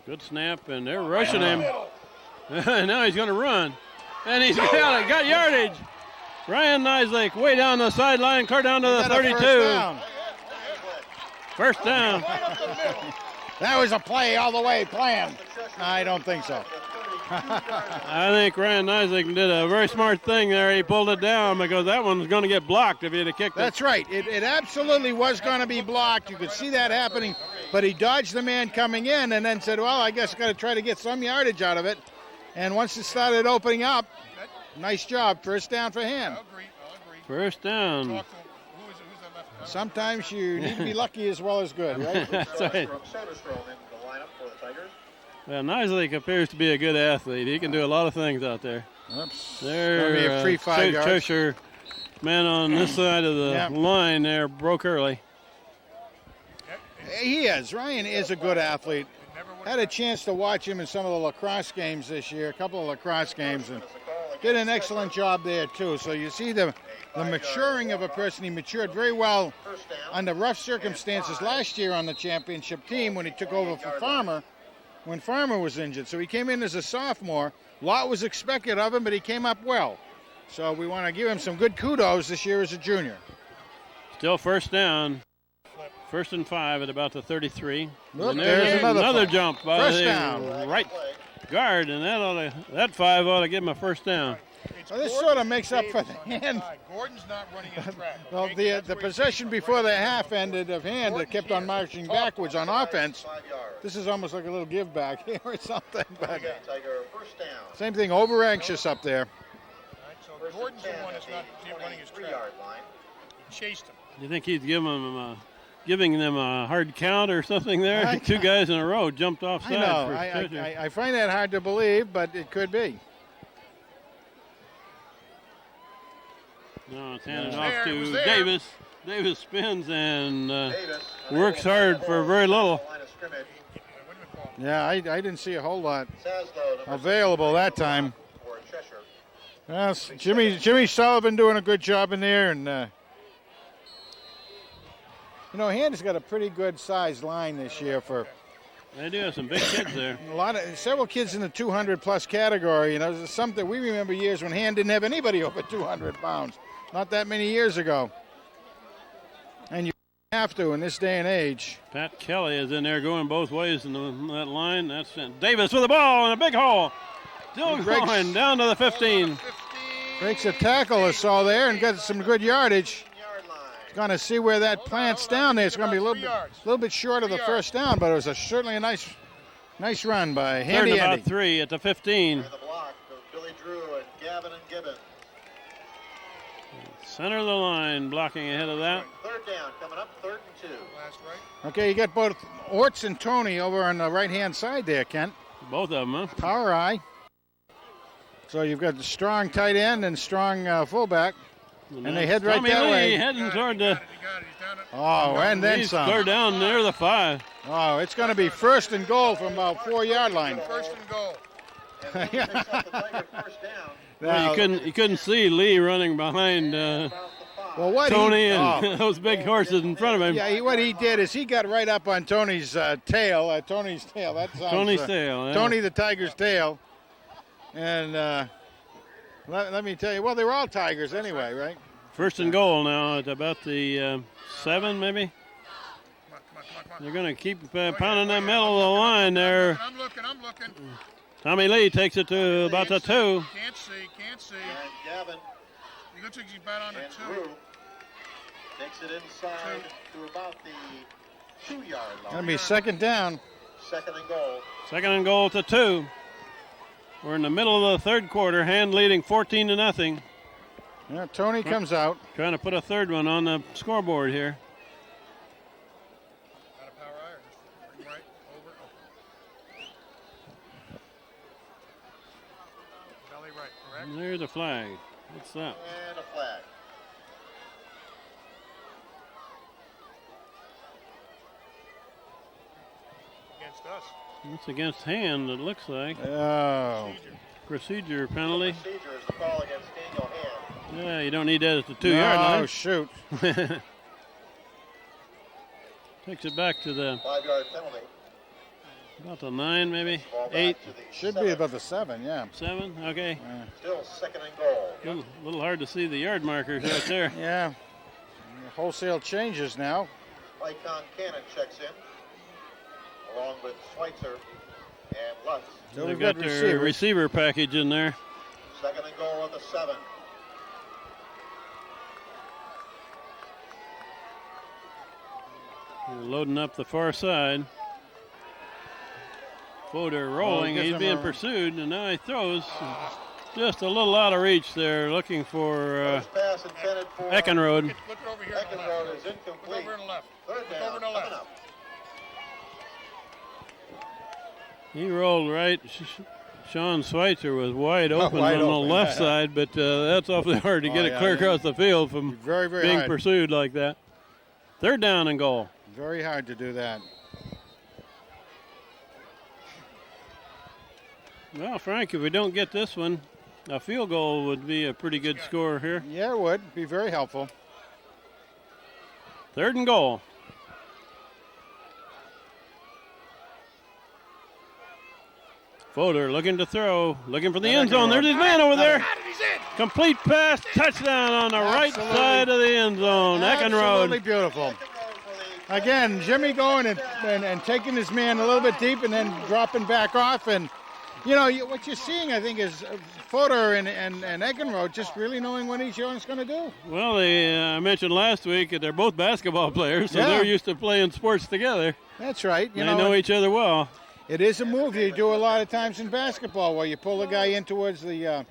Good snap, and they're rushing him. Now he's going to run. And he's got yardage. Ryan Nisley way down the sideline, clear down to the 32. First down. That was a play all the way planned. I don't think so. I think Ryan Isaac did a very smart thing there. He pulled it down because that one's going to get blocked if he had kicked it. That's right. It absolutely was going to be blocked. You could see that happening, but he dodged the man coming in and then said, well, I guess got to try to get some yardage out of it. And once it started opening up, nice job. First down for him. I'll agree. First down. Sometimes you need to be lucky as well as good, right? That's right. Soderstrom in the lineup for the Tigers. Well, Nisley appears to be a good athlete. He can do a lot of things out there. Oops. There, Be a free 5 yards. Cheshire man on this side of the line there broke early. He is. Ryan is a good athlete. Had a chance to watch him in some of the lacrosse games this year, a couple of lacrosse games, and did an excellent job there too. So you see the maturing of a person. He matured very well under rough circumstances last year on the championship team when he took over for Farmer, when Farmer was injured. So he came in as a sophomore. A lot was expected of him, but he came up well. So we want to give him some good kudos this year as a junior. Still first down. 1st and 5 at about the 33. Look, and there's another jump by first the down. right guard, and that 5 ought to give him a first down. Well, this sort of makes up for the hand. Gordon's not running his track. Well, the possession before the half ended of hand that kept on marching backwards on offense. This is almost like a little give back here or something. But same thing, over anxious up there. So Gordon's the one that's not running his track. He chased him. You think he's giving them a hard count or something there? 2 guys in a row jumped off sides. I know. I find that hard to believe, but it could be. No, it's handed off to Davis. Davis spins and works hard for very little. Yeah, I didn't see a whole lot available that time. Yes, Jimmy Sullivan doing a good job in there, and Hand's got a pretty good sized line this year for. They do have some big kids there. Several kids in the 200-plus category. Something we remember years when Hand didn't have anybody over 200 pounds. Not that many years ago. And you have to in this day and age. Pat Kelly is in there going both ways in that line. That's Davis with the ball in a big hole. Still going down to the 15. Breaks a tackle or so there and gets some good yardage. Going to see where that plants down there. It's going to be a little bit short of the first down, but it was certainly a nice run by Handy Andy. Andy. 3 at the 15. The block of Billy Drew and Gavin and Gibbon. Center of the line blocking ahead of that. 3rd down coming up, 3rd and 2. Last right. Okay, you got both Orts and Tony over on the right-hand side there, Kent. Both of them, huh? Power eye. So you've got the strong tight end and strong fullback. And they head right Tommy that Lee way. Heading toward the. Oh, and then He's some. clear down near the 5. Oh, it's going to be 1st and goal from about 4-yard line. 1st and goal. And picks up the Tigers' first down. Well, you couldn't see Lee running behind Well, what Tony and those big horses in front of him. Yeah, what he did is he got right up on Tony's tail. Tony's tail. That sounds, Tony's tail. Yeah. Tony the Tiger's tail. And let me tell you, well, they were all Tigers anyway, right? First and goal now at about the 7, maybe. Come on. They're going to keep pounding that middle of the line there. I'm looking. Tommy Lee takes it to about the 2. Can't see. And Gavin He looks like he's about on the and 2. Drew takes it inside to about the 2-yard line. Gonna be second down. Second and goal. Second and goal to 2. We're in the middle of the third quarter, Hand leading 14-0. Yeah, Tony comes out. Trying to put a third one on the scoreboard here. Out of power iron. Just right, over. Belly right, correct? And there's the flag. What's that? And a flag. Against us. It's against Hand, it looks like. Oh. Procedure penalty. Procedure is the call against Daniel Hand. Yeah, you don't need that at the 2-yard line. Oh, shoot. Takes it back to the 5-yard penalty. about the 9, maybe Ball back 8, to the Should 7. be about the 7, yeah. 7. Okay, Still second and goal. little hard to see the yard markers right there. Yeah. Wholesale changes now. Lycon Cannon checks in, along with Schweitzer and Lutz. So They've we've got got their receivers. receiver package in there. Second and goal on the 7. They're loading up the far side. Fodor rolling. gives He's him being a- pursued, and now he throws. Just a little out of reach there, looking for First pass intended for Eckenrode. Look it over here on the left. Eckenrode is Look incomplete. over on the left. Third Look down over on the coming left. up. He rolled right. Sean Schweitzer was wide open wide on open. the left side, but that's awfully hard to get it yeah, clear yeah. across the field from Very, very being hard. pursued like that. Third down and goal. Very hard to do that. Well, Frank, if we don't get this one, a field goal would be a pretty good score here. Yeah, it would be very helpful. Third and goal. Fodor looking to throw, looking for the end zone. There's his man over there. Complete pass, touchdown on the right Absolutely. side of the end zone. Absolutely Eckenrode. beautiful. Again, Jimmy going and taking his man a little bit deep and then dropping back off. And, you know, what you're seeing, I think, is Fodor and Eckenrode just really knowing what each one's going to do. Well, I mentioned last week that they're both basketball players, so Yeah. they're used to playing sports together. That's right. They know each other well. It is a move you do a lot of times in basketball where you pull the guy in towards the,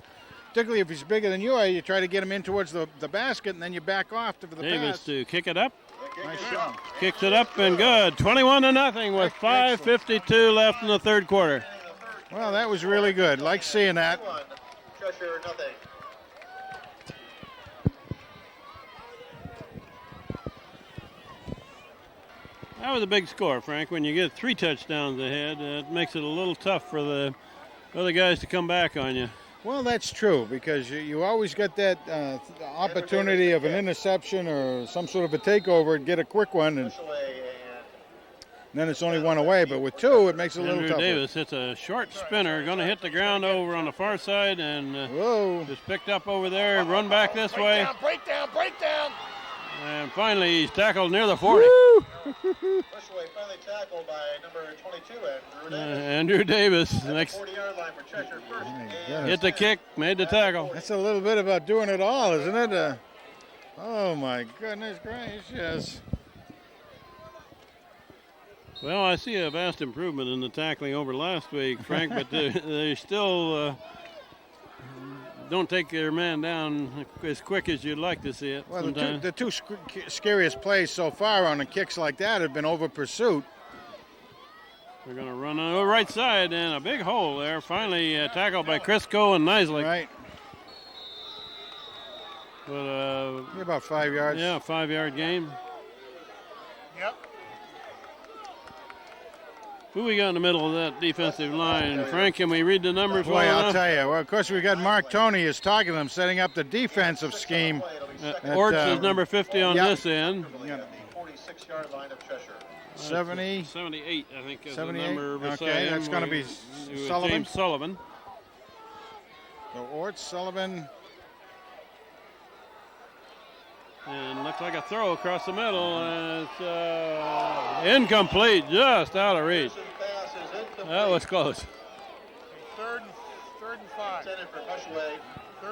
particularly if he's bigger than you are, you try to get him in towards the basket and then you back off for the Davis pass. to kick it up. Nice shot. Kicks it up and good. 21-0 with 5:52 left in the third quarter. Well, that was really good. Like seeing that. Cheshire, nothing. That was a big score, Frank. When you get 3 touchdowns ahead, it makes it a little tough for the other guys to come back on you. Well, that's true because you always get that opportunity of an interception or some sort of a takeover and get a quick one, and then it's only one away. But with 2, it makes it a little Andrew tougher. Davis hits a short spinner, going to hit the ground over on the far side, and Whoa. just picked up over there, run back this way, Break down. and finally he's tackled near the 40. Bushaway finally tackled by number 22, Andrew Davis next 40-yard line for Cheshire first. goodness. hit the kick, made the tackle. That's a little bit about doing it all, isn't it? Oh, my goodness gracious. Well, I see a vast improvement in the tackling over last week, Frank, but they still don't take their man down as quick as you'd like to see it. Well, sometimes. the two scariest plays so far on the kicks like that have been over pursuit. They're going to run on the right side, and a big hole there. Finally tackled by Crisco and Nisley. Right. But, About 5 yards. yeah, 5-yard game. Yep. Who we got in the middle of that defensive line? Frank, can we read the numbers? Boy, I'll tell you. Well, of course, we got Mark Toney is talking to them, setting up the defensive scheme. Orts is number 50 on this end. The 46-yard line of Cheshire. 78, I think, is 78? the number beside Okay, him. that's going to be Sullivan. James Sullivan. So Orts, Sullivan. And looks like a throw across the middle. And it's incomplete, just out of reach. That was close. Third and 5. Third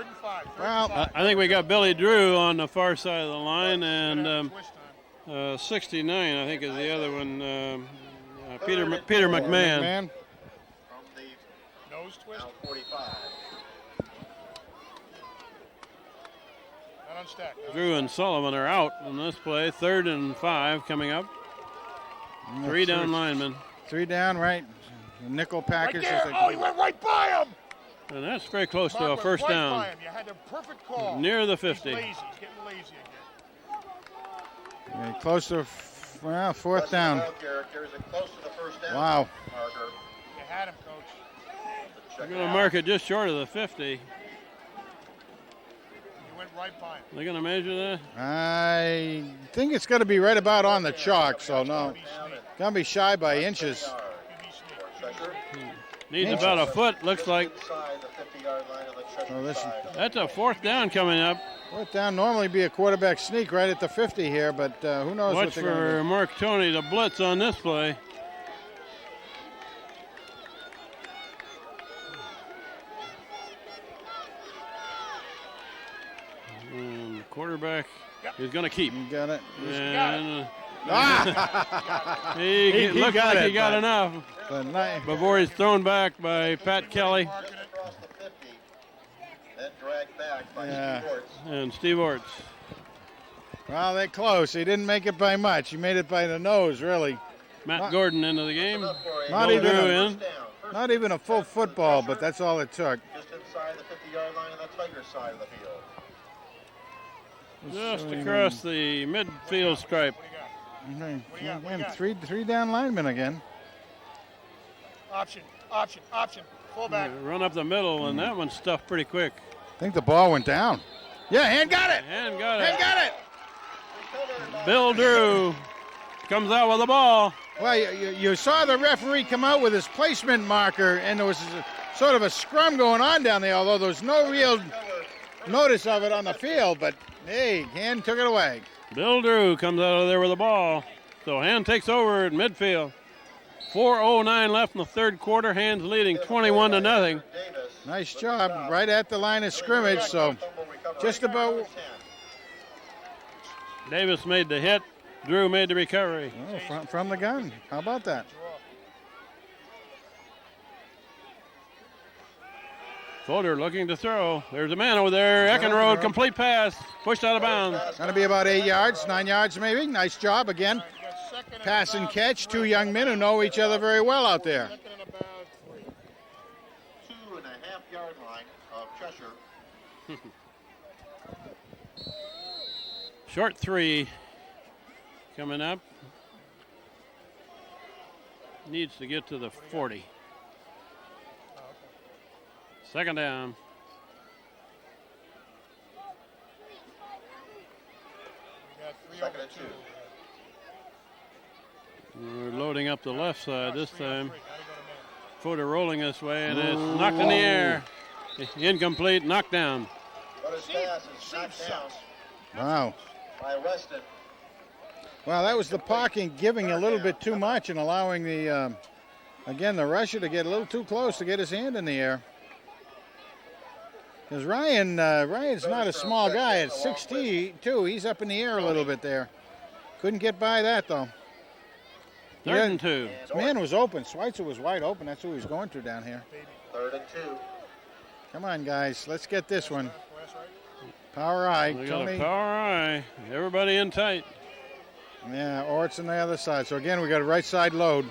and 5. Well, I think we got Billy Drew on the far side of the line, and 69, I think, is the other one. Peter McMahon. Man. From the Nose twist. now 45. Not unstacked. Drew and Sullivan are out in this play. 3rd and 5 coming up. 3 down linemen. 3 down, right. Nickel package. Right there. Oh, he went right by him. And that's very close to a Mark first went right down. by him. You had the perfect call. Near the He's 50. lazy. He's getting lazy again. Close to, well, 4th down. Carries it close to the first down. Wow. Marker. You had him, Coach. They're going to mark it just short of the 50. He went right by him. They're going to measure that? I think it's going to be right about on the chalk, so no. Going to be shy by inches. Needs about a foot, looks like. Inside the 50-yard line of the Cheshire Oh, this- side. That's a 4th down coming up. 4th down normally be a quarterback sneak right at the 50 here, but who knows Watch what they're going to for do. Mark Toney to blitz on this play. And quarterback is going to keep. You got it. And, Ah! he looked got like it, he got but- enough But ni- before he's thrown back by Pat Kelly Across the 50. Then dragged back by Yeah. Steve Orts. and Steve Orts. well, they're close. He didn't make it by much. He made it by the nose, really. Matt Gordon into the game. Up for a Not Bill even Drew a- in. first down. First Not even a full football, but that's all it took. just inside the 50-yard line of the Tigers side of the field. Just across the midfield stripe. Okay. What do you got? What do you Again, got? three down linemen again. Option. Fullback. Run up the middle, and that one's stuffed pretty quick. I think the ball went down. Yeah, hand got it. And got Hand it. got it. Bill Drew comes out with the ball. Well, you saw the referee come out with his placement marker, and there was sort of a scrum going on down there, although there was no real notice of it on the field, but hey, hand took it away. Bill Drew comes out of there with the ball. So Hand takes over at midfield. 4:09 left in the 3rd quarter. Hand's leading 21-0. Nice job, right at the line of scrimmage, so just about. Davis made the hit. Drew made the recovery. Oh, from the gun. How about that? Folder looking to throw. There's a man over there. Eckenrode, complete pass. Pushed out of bounds. Going to be about 8 yards, 9 yards maybe. Nice job again. Pass and catch. 2 young men who know each other very well out there. 2.5-yard line of Cheshire. Short 3 coming up. Needs to get to the 40. 2nd down. Second and 2. We're loading up the left side this time. Footer rolling this way, and it's knocked in the air. Incomplete, knocked down. But his pass is knocked down Wow. by Weston. Well, that was the parking giving a little bit too much and allowing the, again, the rusher to get a little too close to get his hand in the air. Because Ryan's not a small guy. At 6'2", he's up in the air a little bit there. Couldn't get by that, though. 3rd and 2. This man was open. Schweitzer was wide open. That's who he was going to down here. 3rd and 2. Come on, guys. Let's get this one. Power eye. We got a Tony. power eye. Everybody in tight. Yeah, Orts on the other side. So, again, we got a right side load.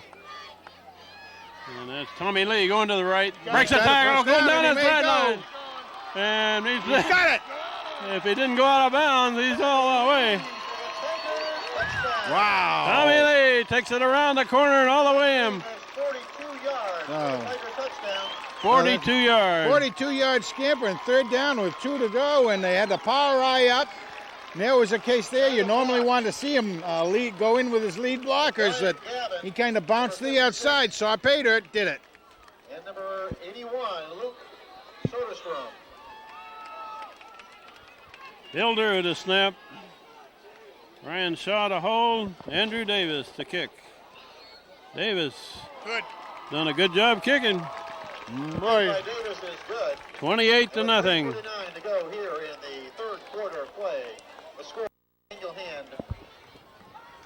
And that's Tommy Lee going to the right. Got Breaks it. the Got it. tackle, First going down, down and the he may sideline. go. And he's Got it. if he didn't go out of bounds, he's all the way. Wow. Tommy Lee takes it around the corner and all the way in. Tiger touchdown. 42 yards. 42-yard scamper and third down with 2 to go, and they had the power eye up. And there was a case there. You normally want to see him go in with his lead blockers, but he kind of bounced to the outside. Saw Pater, did it. And number 81, Luke Soderstrom. Hilder to snap. Ryan Shaw to hold. Andrew Davis to kick. Davis. Good. Done a good job kicking. Boy, By Davis is good. 28 to nothing. 49 to go here in the third quarter of play. The score, Daniel Hand,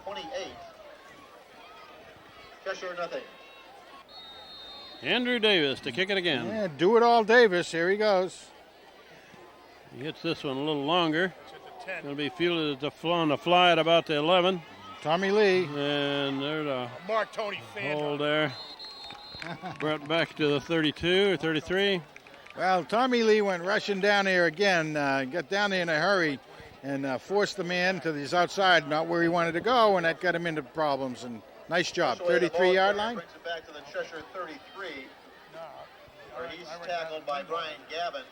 28. Cheshire nothing. Andrew Davis to kick it again. yeah, do it all, Davis. Here he goes. He hits this one a little longer. It's at the 10. Going to be fielded on the fly at about the 11. Tommy Lee. And there's a Mark Tony fan. hold there. Brought back to the 32 or 33. Well, Tommy Lee went rushing down there again, got down there in a hurry, and forced the man to his outside, not where he wanted to go, and that got him into problems. And nice job, 33-yard line. Brings it back to the Cheshire 33, where he's tackled by Brian Gavin.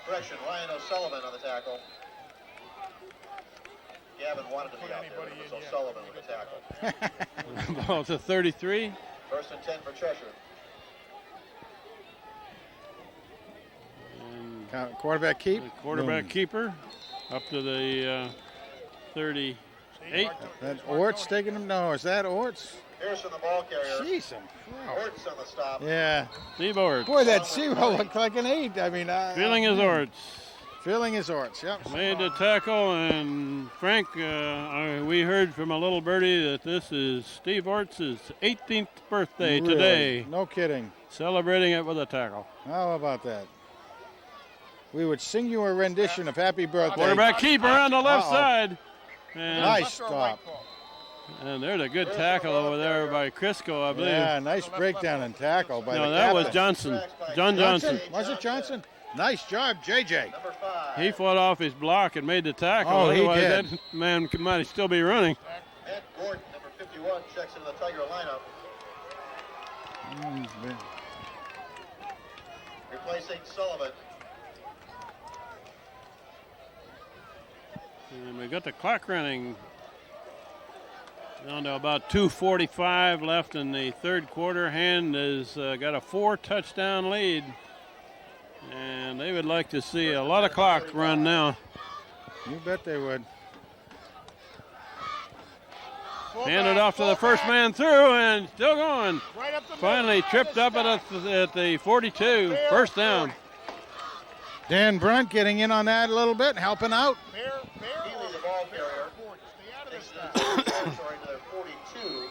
Correction, Ryan O'Sullivan on the tackle. Gavin wanted to be out there, but it was O'Sullivan with the tackle. Ball to 33. First and 10 for Cheshire. And Quarterback keep. the quarterback keeper up to the 38. That Orts taking him? No, is that Orts? Pearson, the ball carrier. Jeez, Orts on the stop. yeah. Steve Orts. Boy, that 0 looked like an 8. I mean, Feeling his Orts. Feeling his Orts, yep. Made the tackle, and Frank, we heard from a little birdie that this is Steve Orts' 18th birthday Really? today. No kidding. Celebrating it with a tackle. How about that? We would sing you a rendition of Happy Birthday. Quarterback keeper on the left Uh-oh. side. And, Nice stop. and there's a good tackle over there by Crisco, I believe. Yeah, nice breakdown and tackle by the No, that was captain. Johnson. John Johnson. Was it Johnson? Nice job, JJ. Number 5. He fought off his block and made the tackle. Oh, he Otherwise, did. that man might still be running. Matt Gordon, number 51, checks into the Tiger lineup. Replacing Sullivan. And we got the clock running down to about 2:45 left in the third quarter. Hand has got a 4-touchdown lead. And they would like to see a lot of clock run now. You bet they would. Handed off to the first man through and still going. Right up the Finally tripped up at the 42. First down. Dan Brunt getting in on that a little bit, helping out. Healy, the ball carrier, Stay out of takes this it stuff. into territory to their 42.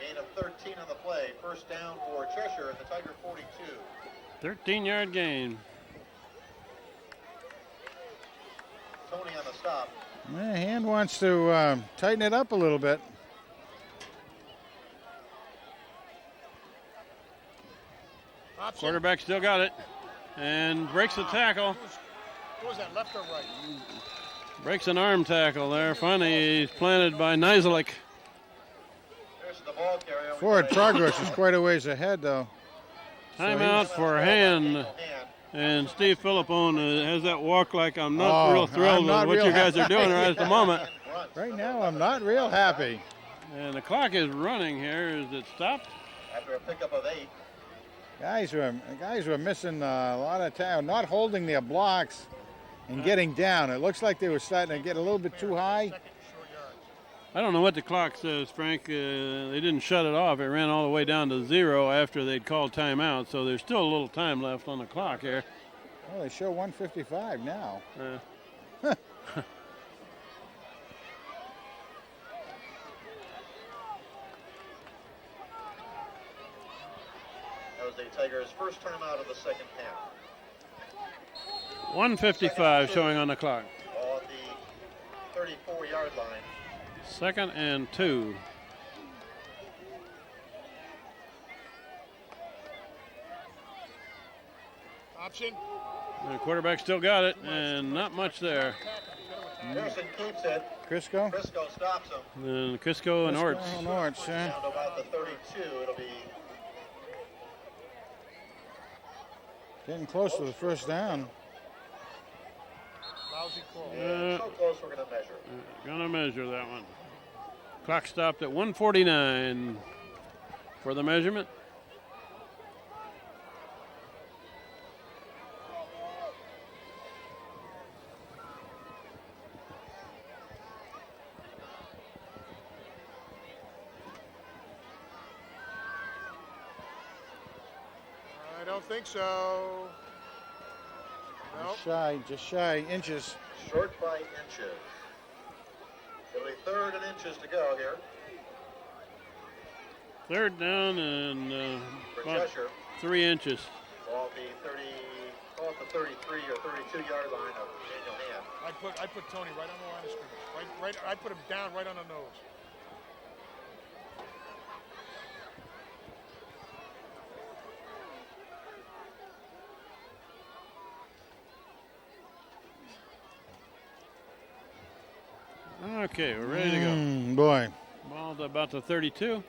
Gain of 13 on the play. First down for Cheshire at the Tiger 42. 13-yard gain. Tony on the stop. Yeah, Hand wants to tighten it up a little bit. Quarterback still got it and breaks the tackle. What was that, left or right? Breaks an arm tackle there. Finally, he's planted by Nizelik. There's the ball carrier. Forward progress is quite a ways ahead, though. Timeout for Hand. Hand. And Steve Philippone has that walk like I'm not Oh, real thrilled I'm not with what real you guys are doing right at the moment. Right now, I'm not real happy. And the clock is running here. Is it stopped? After a pickup of 8. Guys were missing a lot of time, not holding their blocks and getting down. It looks like they were starting to get a little bit too high. I don't know what the clock says, Frank. They didn't shut it off. It ran all the way down to 0 after they'd called timeout. So there's still a little time left on the clock here. Well, they show 1:55 now. That was the Tigers' first time out of the second half. 1:55 showing on the clock. Ball at the 34-yard line. 2nd and 2. Option. The quarterback still got it, and not much there. Harrison keeps it. Crisco? Crisco stops him. And Crisco and Orts. And Orts, yeah. Down to about the 32. It'll be Getting close to the first down. Lousy call. so close we're going to measure. Gonna measure that one. Clock stopped at 1:49 for the measurement. I don't think so. Nope. Just shy, inches. Short by inches. It'll be 3rd and inches to go here Third down and for about Cheshire. 3 inches. Ball be 30, call it the 33 or 32-yard line of Daniel Hand. I put Tony right on the line of scrimmage. Right. I put him down right on the nose. Okay, we're ready to go. Boy. Ball's about the 32.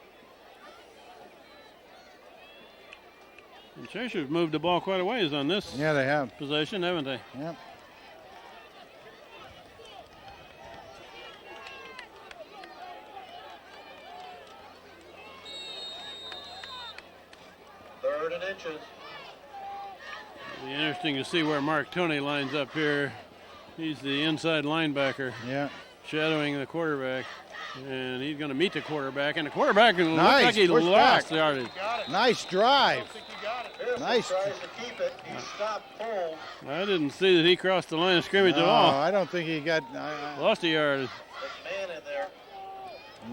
And Cheshire's moved the ball quite a ways on this Yeah, they have. possession, haven't they? Yep. Third and inches. It'll be interesting to see where Mark Tony lines up here. He's the inside linebacker, Yeah. shadowing the quarterback. And he's going to meet the quarterback. And the quarterback looks Nice, like he push lost back. yardage. Got it. Nice I drive. don't think he got it. Harrison Nice. tries to keep it. He stopped full. I didn't see that he crossed the line of scrimmage at No, all. I don't think he got. Lost a yard. There's a man in there.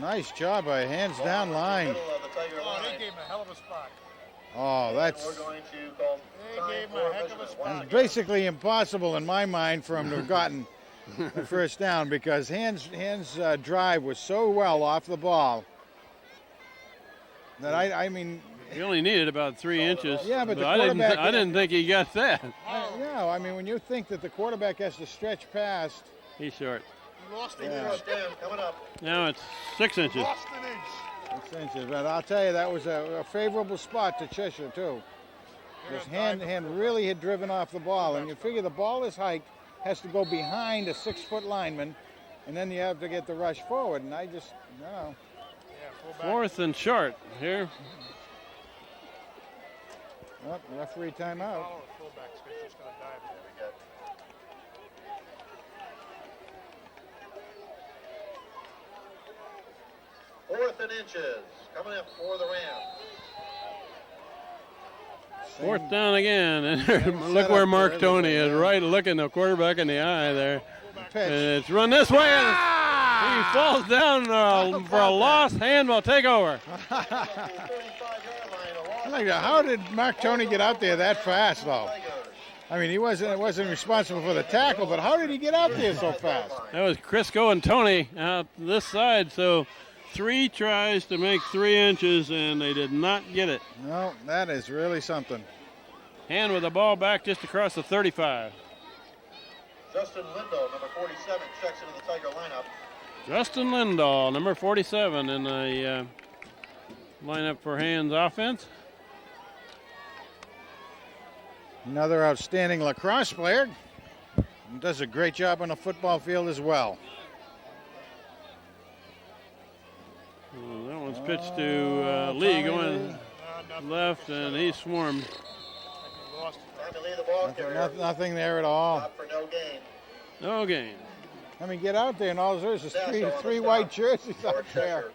Nice job by hands Ball down in line. the middle of the Tiger Oh, line. they gave him a hell of a spot. Oh, And that's we're going to call They time gave him for a heck of a measurement. spot. Once it's again. basically impossible in my mind for him to have gotten the first down because hands drive was so well off the ball that I mean, He only needed about 3 inches. Yeah, but the I didn't. quarterback- I didn't think he got that. I mean when you think that the quarterback has to stretch past. He's short. He lost an Yeah. inch. First down coming up. Now it's 6 inches. Lost an inch. 6 inches, but I'll tell you that was a favorable spot to Cheshire too. His hand really had driven off the ball, and you figure the ball is hiked, has to go behind a 6-foot lineman, and then you have to get the rush forward. And I just, no. Yeah, full back. 4th and short here. Oh, referee timeout. Follow it, fullback's just gonna dive. There we go. Fourth and inches coming up for the Rams. 4th down again, and Same look setup where for Mark Tony is, everybody, right looking the quarterback in the eye there. Pitch. And it's run this way, and he falls down for a loss. Hand will take over. How did Mark Tony get out there that fast, though? I mean, he wasn't responsible for the tackle, but how did he get out there so fast? That was Crisco and Tony out this side, so 3 tries to make 3 inches, and they did not get it. No, that is really something. Hand with the ball back just across the 35. Justin Lindahl, number 47, checks into the Tiger lineup. Justin Lindahl, number 47, in the lineup for Hands offense. Another outstanding lacrosse player. Does a great job on the football field as well. Well, that one's pitched to Lee going left, and he swarmed. He lost it. Time to leave the ball carrier. Nothing there at all. Stop for no gain. No gain. I mean, get out there and all there's is Sasso on the three stop white jerseys for out there. Cheshire.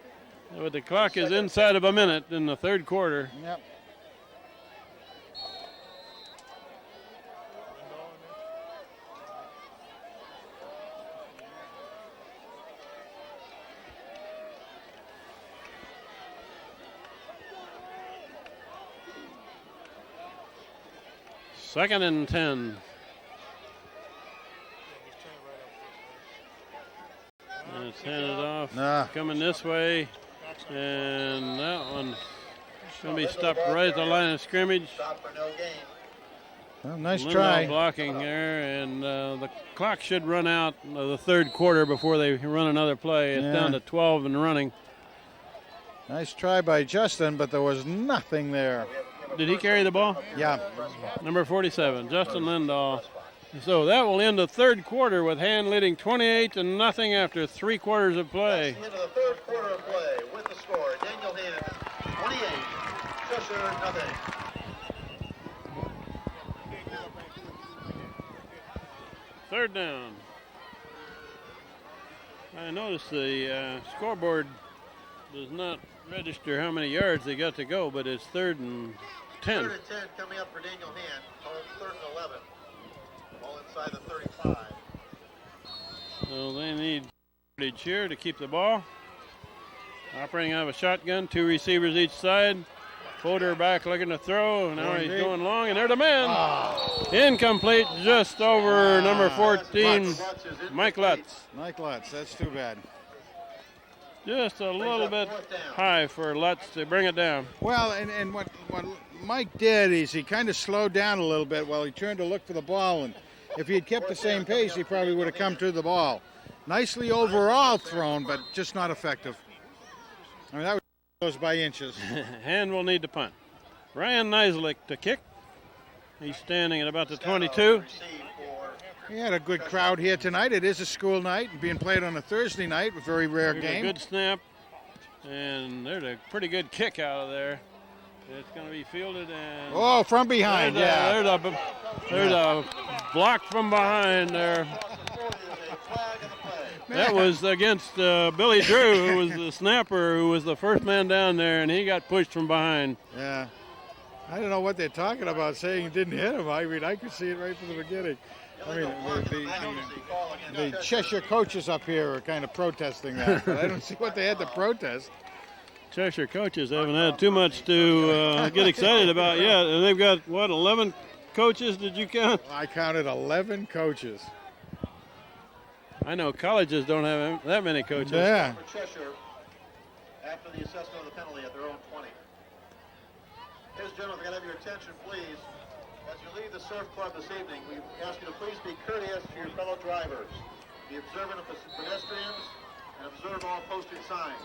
But the clock is inside of a minute in the 3rd quarter. Yep. Second and 10. And it's handed off. Nah. Coming this way. And that one's going to be stopped right at the line of scrimmage. Stop for no gain. Well, nice Lindahl try. blocking there, and the clock should run out the third quarter before they run another play. It's down to 12 and running. Nice try by Justin, but there was nothing there. Did he carry the ball? Yeah. Number 47, Justin Lindahl. So that will end the third quarter with Hand leading 28-0 after 3 quarters of play. That's the end of the third quarter of play with the score. Daniel Hand 28, Cheshire nothing. Third down. I noticed the scoreboard does not register how many yards they got to go, but it's 3rd and 10. 3rd and 10 coming up for Daniel Hand. 3rd and 11. All inside the 35. So they need yardage here to keep the ball. Operating out of a shotgun, 2 receivers each side. Folder back looking to throw. Now he's going long, and there's a man. Incomplete, just over number 14, Mike Lutz. Mike Lutz, that's too bad. Just a little bit high for Lutz to bring it down. Well, and what Mike did is he kind of slowed down a little bit while he turned to look for the ball, and if he had kept the same pace, he probably would have come to the ball. Nicely overall thrown, but just not effective. I mean, that goes by inches. Hand will need to punt. Ryan Neislick to kick. He's standing at about the 22. We had a good crowd here tonight. It is a school night, being played on a Thursday night, a very rare game. A good snap, and there's a pretty good kick out of there. It's going to be fielded and... Oh, from behind, there's a block from behind there. That was against Billy Drew, who was the snapper, who was the first man down there, and he got pushed from behind. Yeah. I don't know what they're talking about, saying it didn't hit him. I mean, I could see it right from the beginning. I mean, the Cheshire coaches up here are kind of protesting that, but I don't see what they had to protest. Cheshire coaches haven't had too much to get excited about yet. And they've got, what, 11 coaches, did you count? I counted 11 coaches. I know colleges don't have that many coaches. Yeah. For Cheshire, after the assessment of the penalty at their own 20. Ladies and gentlemen, if I can have your attention, please. As you leave the surf club this evening, we ask you to please be courteous to your fellow drivers. Be observant of pedestrians and observe all posted signs.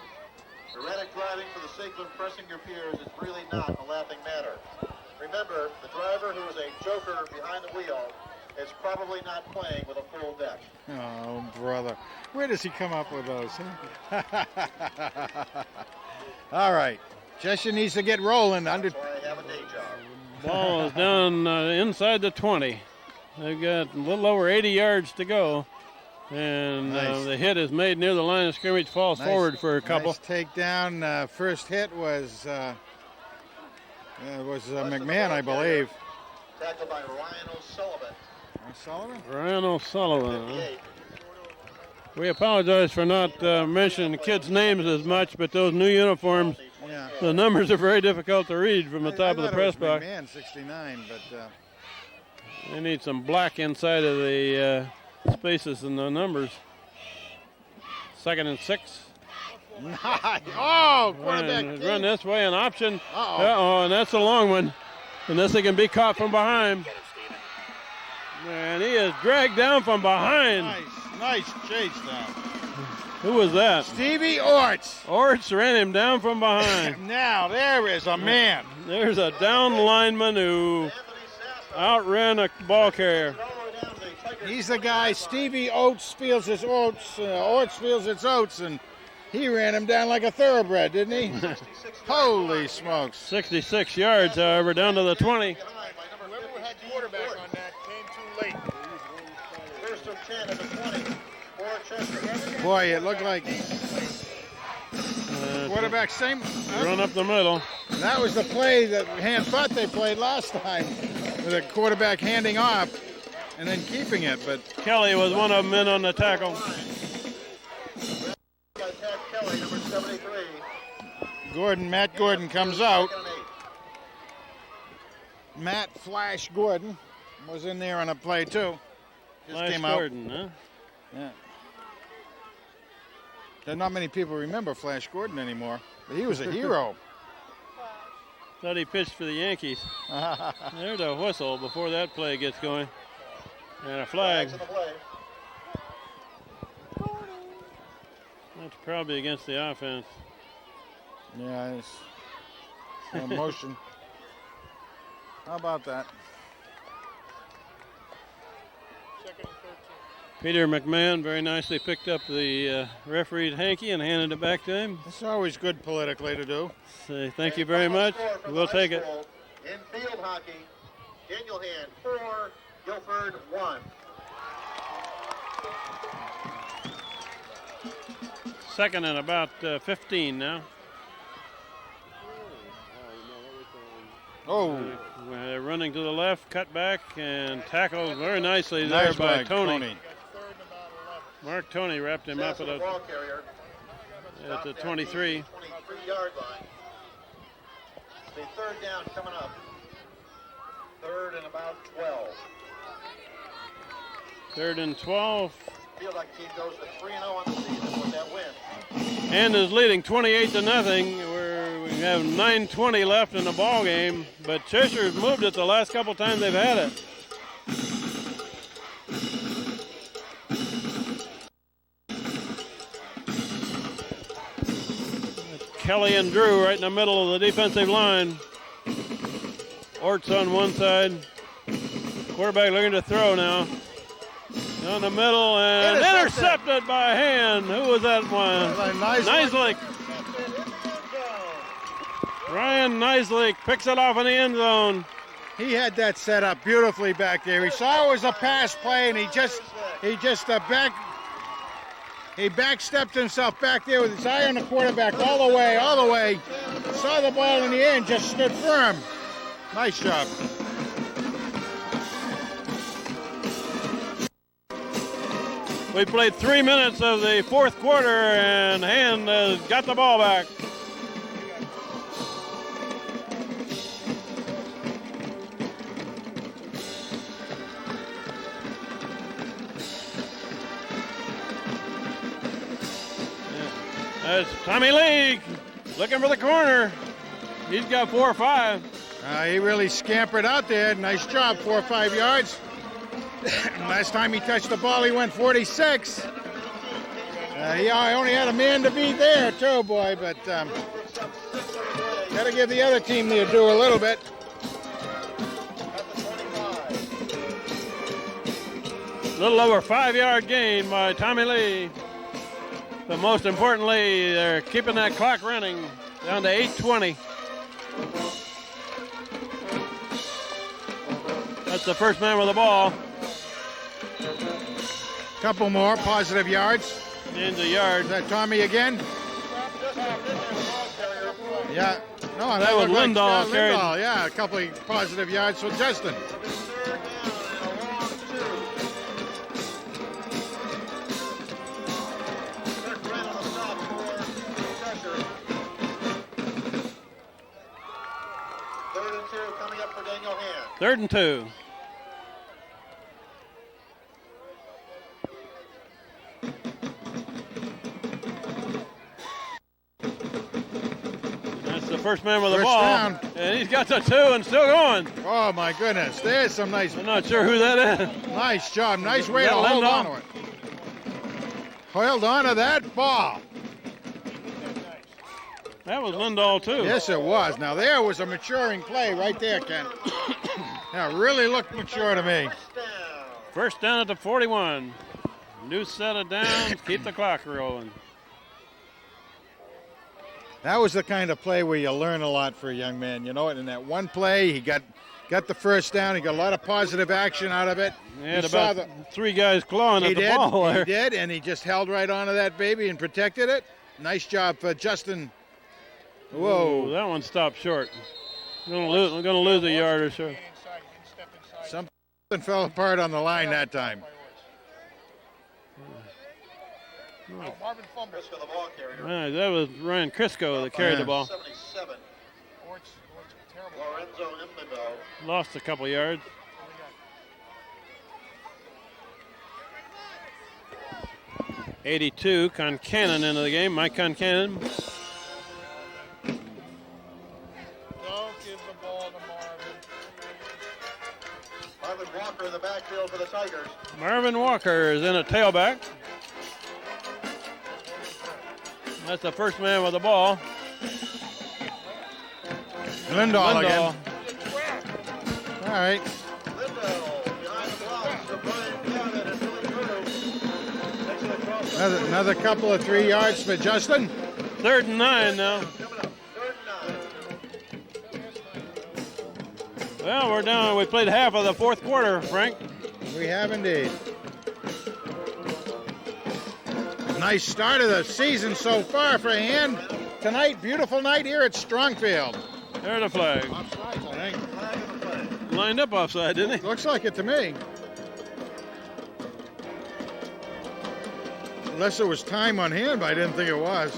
Erratic driving for the sake of impressing your peers is really not a laughing matter. Remember, the driver who is a joker behind the wheel is probably not playing with a full deck. Oh, brother. Where does he come up with those? Huh? All right. Cheshire needs to get rolling. That's why I have a day job. Ball is down inside the 20. They've got a little over 80 yards to go. And the hit is made near the line of scrimmage, falls forward for a couple. Nice takedown. First hit was McMahon, I believe. Tackled by Ryan O'Sullivan. Ryan O'Sullivan. We apologize for not mentioning kids' names as much, but those new uniforms, the numbers are very difficult to read from the top of the press box. McMahon, 69, but they need some black inside of the spaces in the numbers. 2nd and 6. Oh, quarterback. Run this way, an option. Uh-oh, and that's a long one. Unless they can be caught from behind. And he is dragged down from behind. Nice chase down. Who was that? Stevie Orts. Orts ran him down from behind. Now, there is a man. There's a down lineman who outran a ball carrier. He's the guy, Stevie Oates feels his oats, Orts feels its oats, and he ran him down like a thoroughbred, didn't he? Holy smokes. 66 yards, however, down to the 20. Whoever had quarterback on that came too late. First and 10 at the 20 for Cheshire. Boy, it looked like quarterback same. Run up the middle. That was the play that Hand thought they played last time, with a quarterback handing off and then keeping it, but Kelly was one of them in on the tackle. Kelly, number 73. Matt Gordon comes out. Matt Flash Gordon was in there on a play too. Flash Gordon, huh? Yeah. There not many people remember Flash Gordon anymore, but he was a hero. Thought he pitched for the Yankees. There's a whistle before that play gets going. And a flag. That's probably against the offense. Yeah, it's a motion. How about that? Second and 13. Peter McMahon very nicely picked up the referee's hanky and handed it back to him. It's always good politically to do. Say thank you very much. We'll take it. In field hockey, Daniel Hand 4, Guilford 1. Second and about 15 now. Oh, They're running to the left, cut back, and tackled very nicely there nice by by Tony. Third and about 11. Mark Tony wrapped him up Says at the ball carrier. the 23. 23-yard line. The third down coming up. Third and about 12. Third and 12. Field hockey team goes to 3-0 on the season with that win. And is leading 28-0. We have 9:20 left in the ball game, but Cheshire's moved it the last couple times they've had it. Kelly and Drew right in the middle of the defensive line. Orts on one side. Quarterback looking to throw now. Down the middle and intercepted by Hand. Who was that one? Nislik. Ryan Nislik picks it off in the end zone. he had that set up beautifully back there. He saw it was a pass play, and he backstepped himself back there with his eye on the quarterback all the way. Saw the ball in the air and just stood firm. Nice job. We played 3 minutes of the fourth quarter, and Hand has got the ball back. That's Tommy Lee looking for the corner. He's got 4 or 5. He really scampered out there. Nice job, 4 or 5 yards. Last time he touched the ball, he went 46. He only had a man to beat there, too, boy. But got to give the other team their due a little bit. A little over 5-yard gain by Tommy Lee. But most importantly, they're keeping that clock running down to 8:20. That's the first man with the ball. Couple more positive yards. Gains a yard. Is that Tommy again? Yeah. No, That was looked like, Lindahl carried. Lindahl, yeah, a couple of positive yards for Justin. Third and 2. That's the first man with the First ball. down. And he's got the 2 and still going. Oh, my goodness. There's some nice, I'm not sure who that is. nice job. Nice way Is to that hold Lindahl? on to it. Hold on to that ball. That was Lindahl, too. Yes, it was. Now, there was a maturing play right there, Ken. That really looked mature to me. First down at the 41. New set of downs. Keep the clock rolling. That was the kind of play where you learn a lot for a young man. You know it. In that one play, he got the first down. He got a lot of positive action out of it. He had You saw about 3 guys clawing He at the did. ball there. He did, and he just held right onto that baby and protected it. Nice job for Justin. Whoa, Whoa. that one stopped short. We're gonna lose a yard or so. Something fell apart on the line that time. Marvin fumbles. Risk of the ball carrier. That was Ryan Crisco that carried the ball. 77. Orts, terrible. Lorenzo Imbido. Lost a couple yards. 82, Concannon into the game. Mike Concannon. Don't give Marvin Walker in the backfield for the Tigers. Marvin Walker is in a tailback. That's the first man with the ball. Lindahl again. All right. Lindahl behind the blocks of Brian Gavin and Billy Curtis. Takes it across the Another couple of 3 yards for Justin. 3rd and 9 now. Coming up, 3rd and 9. Well, we're down. We played half of the 4th quarter, Frank. We have indeed. Nice start of the season so far for Hand. Tonight, beautiful night here at Strongfield. There's the flag. Offsides, I think. Lined up offside, didn't he? Looks like it to me. Unless there was time on hand, but I didn't think it was.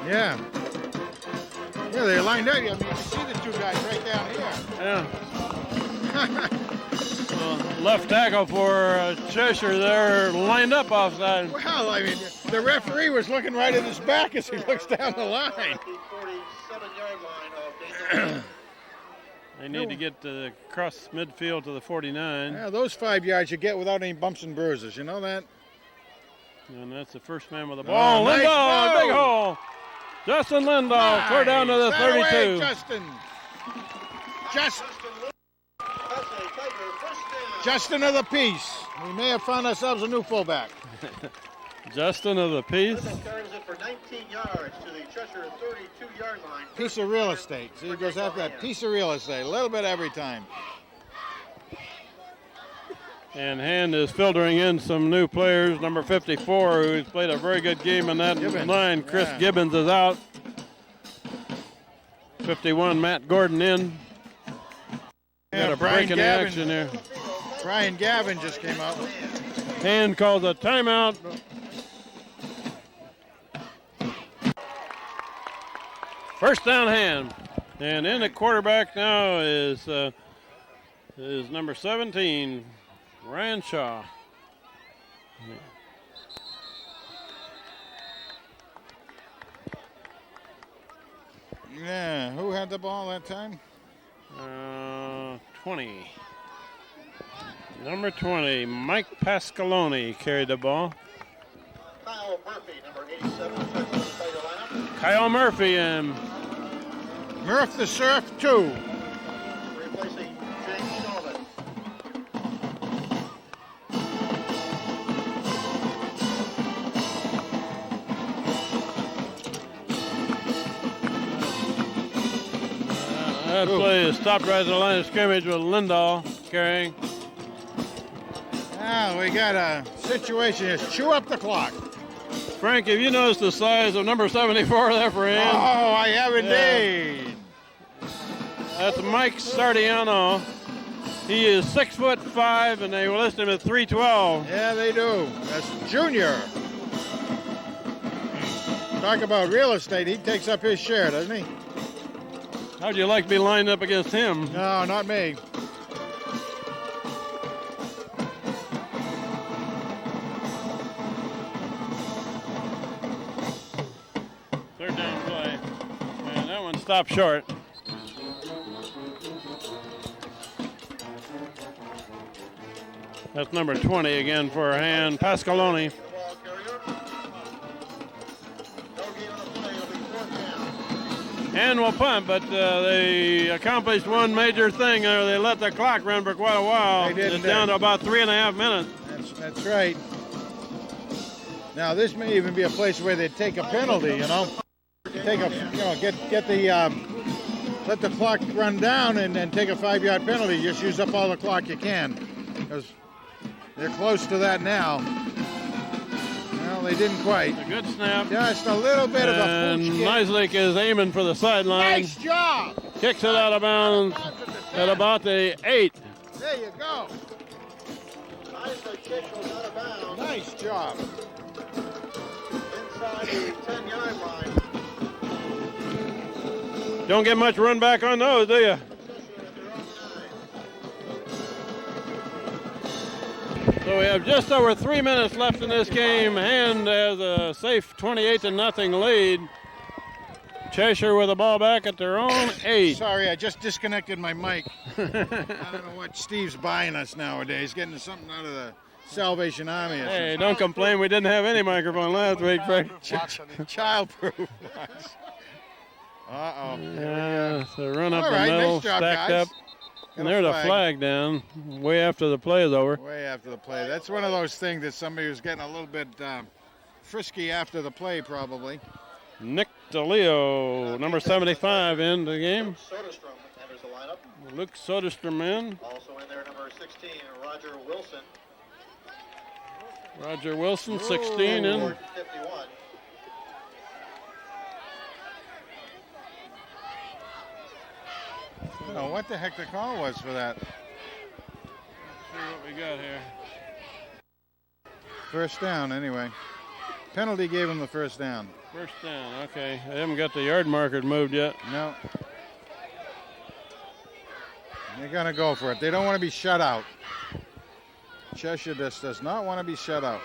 Yeah. Yeah, they lined up. I mean, you can see the two guys right down here. Yeah. Left tackle for Cheshire there, lined up offside. Well, I mean, the referee was looking right at his back as he looks down the line. The 47-yard line of Dayton. They need to get across midfield to the 49. Yeah, those 5 yards you get without any bumps and bruises. You know that? And that's the first man with the ball. nice Lindahl, throw. big hole. Justin Lindahl, clear down to the Nice. That 32. away, Justin. That's a Tiger first down. Justin of the piece. We may have found ourselves a new fullback. Justin of the piece. Lindahl carries it for 19 yards to the Cheshire 32-yard line. Piece of real estate. See, he goes after that piece of real estate. A little bit every time. And Hand is filtering in some new players. Number 54, who's played a very good game in that Gibbons. line. Chris Yeah. Gibbons is out. 51, Matt Gordon in. Got a break in the action there. Brian Gavin just came out. Hand calls a timeout. First down, Hand. And in the quarterback now is number 17, Ryan Shaw. Yeah, who had the ball that time? 20. Number 20, Mike Pascaloni carried the ball. Kyle Murphy, number 87, checks in the Tiger lineup. Kyle Murphy and Murph the Surf 2. Replacing James Shulman. that play is stopped right at the line of scrimmage with Lindahl carrying. Now we got a situation. Just chew up the clock. Frank, have you noticed the size of number 74 there for him? Oh, I have indeed. That's Mike Sardiano. He is 6'5", and they will list him at 312. Yeah, they do. That's Junior. Talk about real estate. He takes up his share, doesn't he? How'd you like to be lined up against him? No, not me. Third down play. And that one stopped short. That's number 20 again for Hand Pascaloni. The ball carrier. No gain on the play. It'll be 4th down. Hand will punt, but they accomplished one major thing there. They let the clock run for quite a while. They did, It's down to about 3.5 minutes. That's right. Now this may even be a place where they take a penalty. You know, get the let the clock run down and then take a 5-yard penalty. Just use up all the clock you can, because they're close to that now. Well, they didn't quite. A good snap. Just a little bit of a And pooch kick. Meislich is aiming for the sideline. Nice job. Kicks it out of bounds at about the 8. There you go. Isaac kick goes out of bounds Nice job. inside the 10-yard line. Don't get much run back on those, do you? Cheshire at their own 9. So we have just over 3 minutes left in this game. Hand has a safe 28-0 lead. Cheshire with the ball back at their own 8. Sorry, I just disconnected my mic. I don't know what Steve's buying us nowadays, getting something out of the Salvation Army. Hey, don't complain. We didn't have any microphone last week, Frank. Childproof. Uh-oh. Yeah, so run up All the right, middle, nice job, stacked guys. up. And there's a flag down way after the play is over. Way after the play. That's one of those things that somebody was getting a little bit frisky after the play, probably. Nick DeLeo, number 75, in the game. Soderstrom enters the lineup. Luke Soderstrom in. Also in there, number 16, Roger Wilson. Roger Wilson, 16 in. 51. I don't know what the heck the call was for that. Let's see what we got here. First down, anyway. Penalty gave him the first down. First down, okay. They haven't got the yard markers moved yet. No. They're going to go for it. They don't want to be shut out. Cheshire just does not want to be shut out.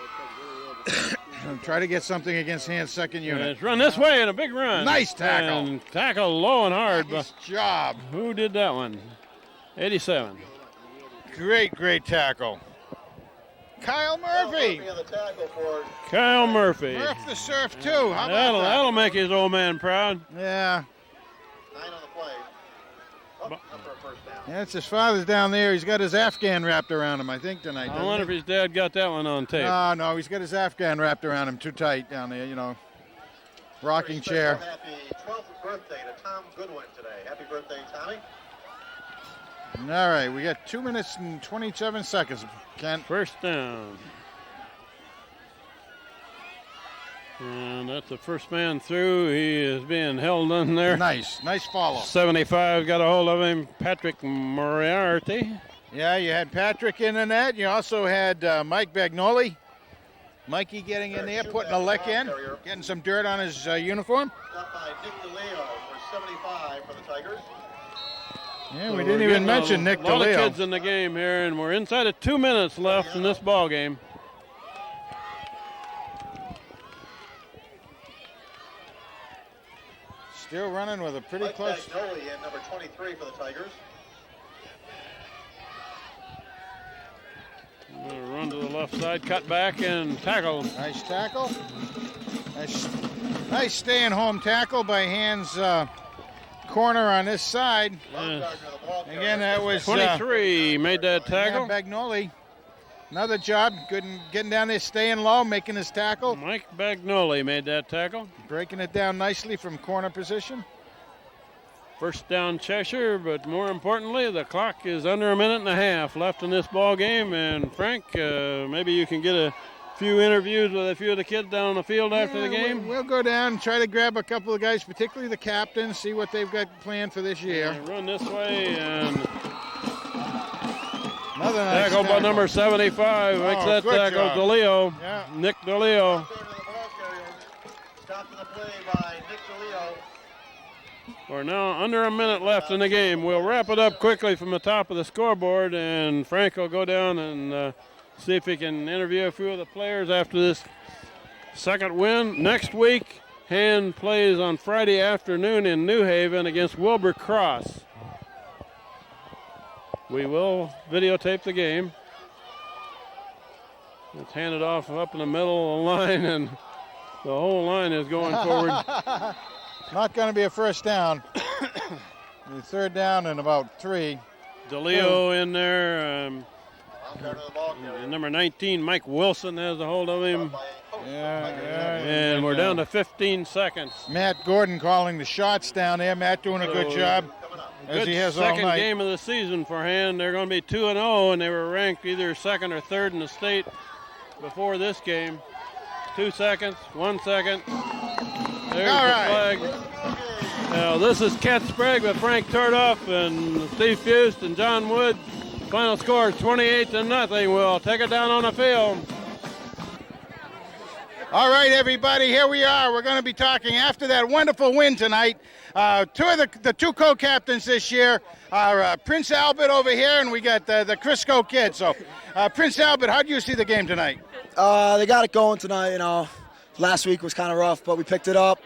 Try to get something against Hand's second unit. It's run this way and a big run. Nice tackle. And tackle low and hard. Nice job. Who did that one? 87. Great tackle. Kyle Murphy. On the tackle for Kyle Murphy. Murph the Surf, too. How about that? That'll make his old man proud. Yeah. 9 on the play. Up for a first down. Yeah, it's his father's down there. He's got his Afghan wrapped around him, I think, tonight. I wonder if his dad got that one on tape. No, he's got his Afghan wrapped around him too tight down there, you know. Rocking chair. Happy 12th birthday to Tom Goodwin today. Happy birthday, Tommy. All right, we got 2 minutes and 27 seconds, Kent. First down. And that's the first man through. He is being held in there. Nice follow. 75 got a hold of him, Patrick Moriarty. Yeah, you had Patrick in the net. You also had Mike Bagnoli. Mikey getting in there, putting a lick in, getting some dirt on his uniform. Stopped by Nick DeLeo for 75 for the Tigers. Yeah, So we we're didn't even getting mention Nick A lot of DeLeo. kids in the game here, and we're inside of 2 minutes left in this ball game. Still running with a pretty Mike close. Bagnoli in number 23 for the Tigers. Gonna run to the left side, cut back, and tackle. Nice tackle. Nice staying home tackle by Hand's corner on this side. Yeah. Again, that was 23 made that tackle. Bagnoli. Another job, good in getting down there, staying low, making his tackle. Mike Bagnoli made that tackle. Breaking it down nicely from corner position. First down Cheshire, but more importantly, the clock is under a minute and a half left in this ball game. And Frank, maybe you can get a few interviews with a few of the kids down on the field after the game. We'll go down and try to grab a couple of guys, particularly the captain, see what they've got planned for this year. They run this way, and another nice tackle by number 75. Makes that good tackle, job. DeLeo. Yeah. Nick DeLeo. Stopped in the play by Nick DeLeo. We're now under a minute left in the game. We'll wrap it up quickly from the top of the scoreboard, and Frank will go down and see if he can interview a few of the players after this second win. Next week, Hand plays on Friday afternoon in New Haven against Wilbur Cross. We will videotape the game. It's handed off up in the middle of the line, and the whole line is going forward. Not going to be a first down. Third down and about 3. DeLeo in there. Down to the ball carrier. Number 19, Mike Wilson has a hold of him. And we're yeah. down to 15 seconds. Matt Gordon calling the shots down there. Matt doing a good job, as Good he has all second night. game of the season for Hand. They're going to be 2-0, and they were ranked either second or third in the state before this game. 2 seconds, 1 second. There's All the right. flag. Now, this is Kent Sprague with Frank Turdoff and Steve Fust and John Wood. Final score is 28-0. We'll take it down on the field. All right, everybody, here we are. We're going to be talking after that wonderful win tonight. Two of the two co-captains this year are Prince Albert over here, and we got the Crisco kid. So, Prince Albert, how do you see the game tonight? They got it going tonight. Last week was kind of rough, but we picked it up.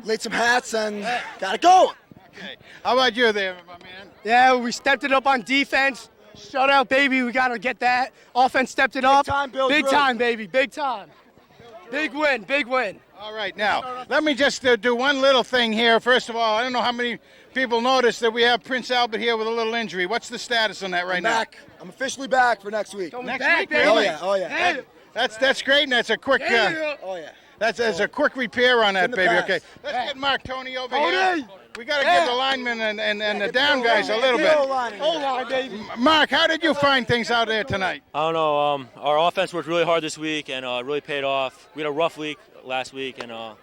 laid some hats, and got it going. Okay. How about you there, my man? Yeah, we stepped it up on defense. Shutout, baby. We got to get that. Offense stepped it up. time, Bill Big Drew. time, baby. Big time. Big win. Big win. All right, now, let me just do one little thing here. First of all, I don't know how many people noticed that we have Prince Albert here with a little injury. What's the status on that right I'm now? back. I'm officially back for next week. Next back, week, baby. really? Oh yeah. Hey, That's great, and that's a quick Oh yeah. that's a quick repair on that, in the baby. past. Okay, let's get Mark Tony over Tony! here. We got to give the linemen and the down guys a little Get the bit. O-line in there. O-line, baby. Mark, how did you find things out there tonight? I don't know. Our offense worked really hard this week and really paid off. We had a rough week last week, and I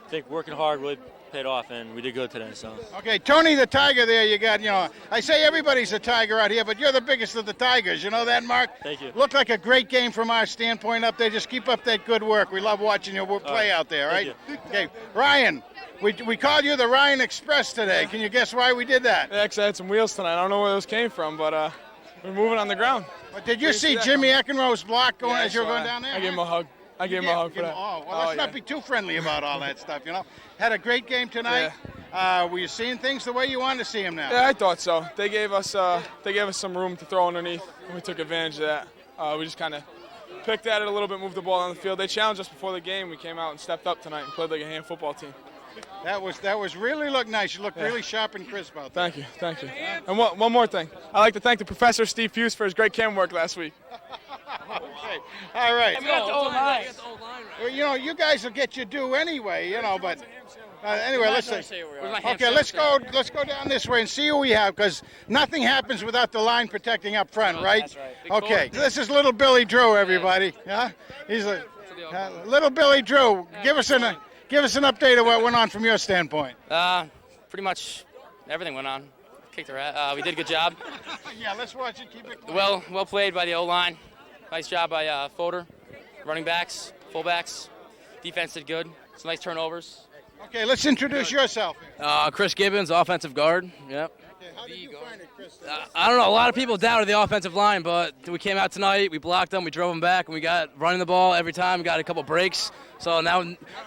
think working hard really paid off, and we did good today. So Okay, Tony the Tiger there, you got, I say everybody's a Tiger out here, but you're the biggest of the Tigers. You know that, Mark? Thank you. Looked like a great game from our standpoint up there. Just keep up that good work. We love watching you play out there, right? Thank Okay, Ryan, we called you the Ryan Express today. Can you guess why we did that? I actually had some wheels tonight. I don't know where those came from, but we're moving on the ground. But did you see Jimmy Eckenrose's block going as you were going down there? I gave him a hug. I gave him a hug for that. Oh, well, let's not be too friendly about all that stuff, Had a great game tonight. Were you seeing things the way you wanted to see them now? Yeah, I thought so. They gave us some room to throw underneath, and we took advantage of that. We just kind of picked at it a little bit, moved the ball on the field. They challenged us before the game. We came out and stepped up tonight and played like a hand football team. That was really looked nice. You looked really sharp and crisp out there. Thank you. And one more thing. I'd like to thank the professor, Steve Hughes, for his great cam work last week. Okay. All right. Well, you guys will get your due anyway, but anyway, let's go down this way and see who we have, because nothing happens without the line protecting up front, right? That's right. Okay. This is little Billy Drew, everybody. Yeah. He's little Billy Drew. Give us an update of what went on from your standpoint. Pretty much everything went on. Kicked their ass. We did a good job. Yeah, let's watch it. Keep it clean. Well played by the O-line. Nice job by Fodor. Running backs, fullbacks. Defense did good. Some nice turnovers. Okay, let's introduce yourself. Chris Gibbons, offensive guard. Yep. Okay, how did you find it, Chris? I don't know. A lot of people doubted the offensive line, but we came out tonight. We blocked them. We drove them back, and we got running the ball every time. We got a couple breaks. So now,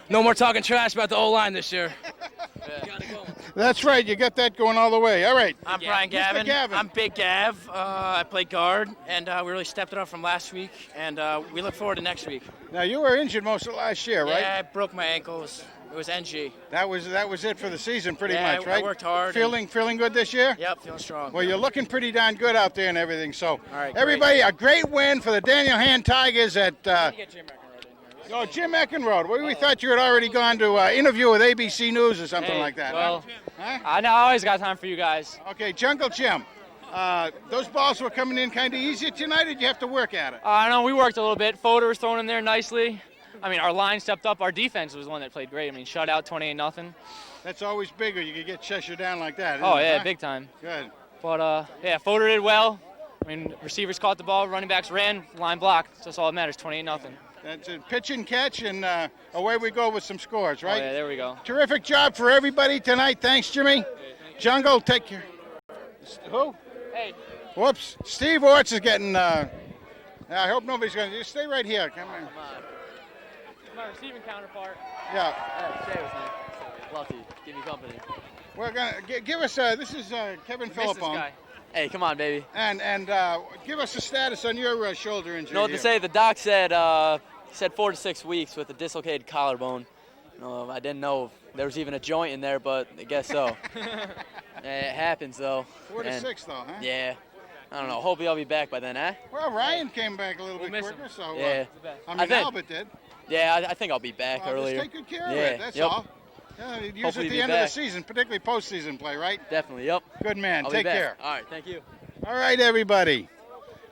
no more talking trash about the O-line this year. Yeah. That's right. You got that going all the way. All right. I'm Brian Gavin. Gavin. I'm Big Gav. I play guard, and we really stepped it up from last week, and we look forward to next week. Now, you were injured most of last year, right? Yeah, I broke my ankles. It was NG. That was it for the season, pretty Yeah, much, right? I worked hard. Feeling good this year? Yep, feeling strong. Well, you're looking pretty darn good out there and everything. So, All right, everybody, a great win for the Daniel Hand Tigers at. Jim Eckenrode. We thought you had already gone to interview with ABC News or something like that. Well, huh? I always got time for you guys. Okay, Jungle Jim. Those balls were coming in kind of easier tonight, or did you have to work at it? I know we worked a little bit. Fodor was thrown in there nicely. I mean, our line stepped up. Our defense was the one that played great. I mean, shut out 28-0. That's always bigger. You could get Cheshire down like that. isn't Oh, it, yeah, huh? big time. Good. But, Fodor did well. I mean, receivers caught the ball, running backs ran, line blocked. That's all that matters, 28-0. That's a pitch and catch, and away we go with some scores, right? Oh, yeah, there we go. Terrific job for everybody tonight. Thanks, Jimmy. Jungle, take care. Who? Hey. Whoops. Steve Orts is getting. I hope nobody's going to. Stay right here. Come on. My receiving counterpart. Yeah. Jay was nice. Lucky. Give you company. We're going to give us. This is Kevin Philippon. Hey, come on, baby. And give us a status on your shoulder injury. You know what to say? The doc said 4 to 6 weeks with a dislocated collarbone. I didn't know if there was even a joint in there, but I guess so. It happens, though. 4 to 6, though, huh? Yeah. I don't know. Hopefully I'll be back by then, eh? Well, Ryan came back a little bit quicker, so yeah. Albert did. Yeah, I think I'll be back earlier. Just take good care of it. That's all. Yeah, use Hopefully it at the end of the season, particularly postseason play, right? Definitely, yep. Good man. I'll Take be back. care. All right, thank you. All right, everybody.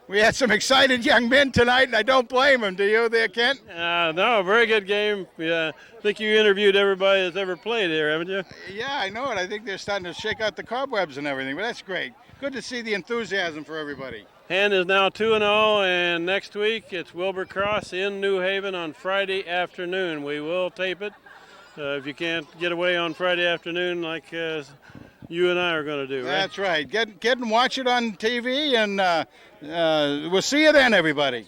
We had some excited young men tonight, and I don't blame them. Do you there, Kent? No, very good game. I think you interviewed everybody that's ever played here, haven't you? Yeah, I know it. I think they're starting to shake out the cobwebs and everything, but that's great. Good to see the enthusiasm for everybody. Hand is now 2-0, and next week it's Wilbur Cross in New Haven on Friday afternoon. We will tape it. If you can't get away on Friday afternoon like you and I are going to do, right? That's right. Get and watch it on TV, and we'll see you then, everybody.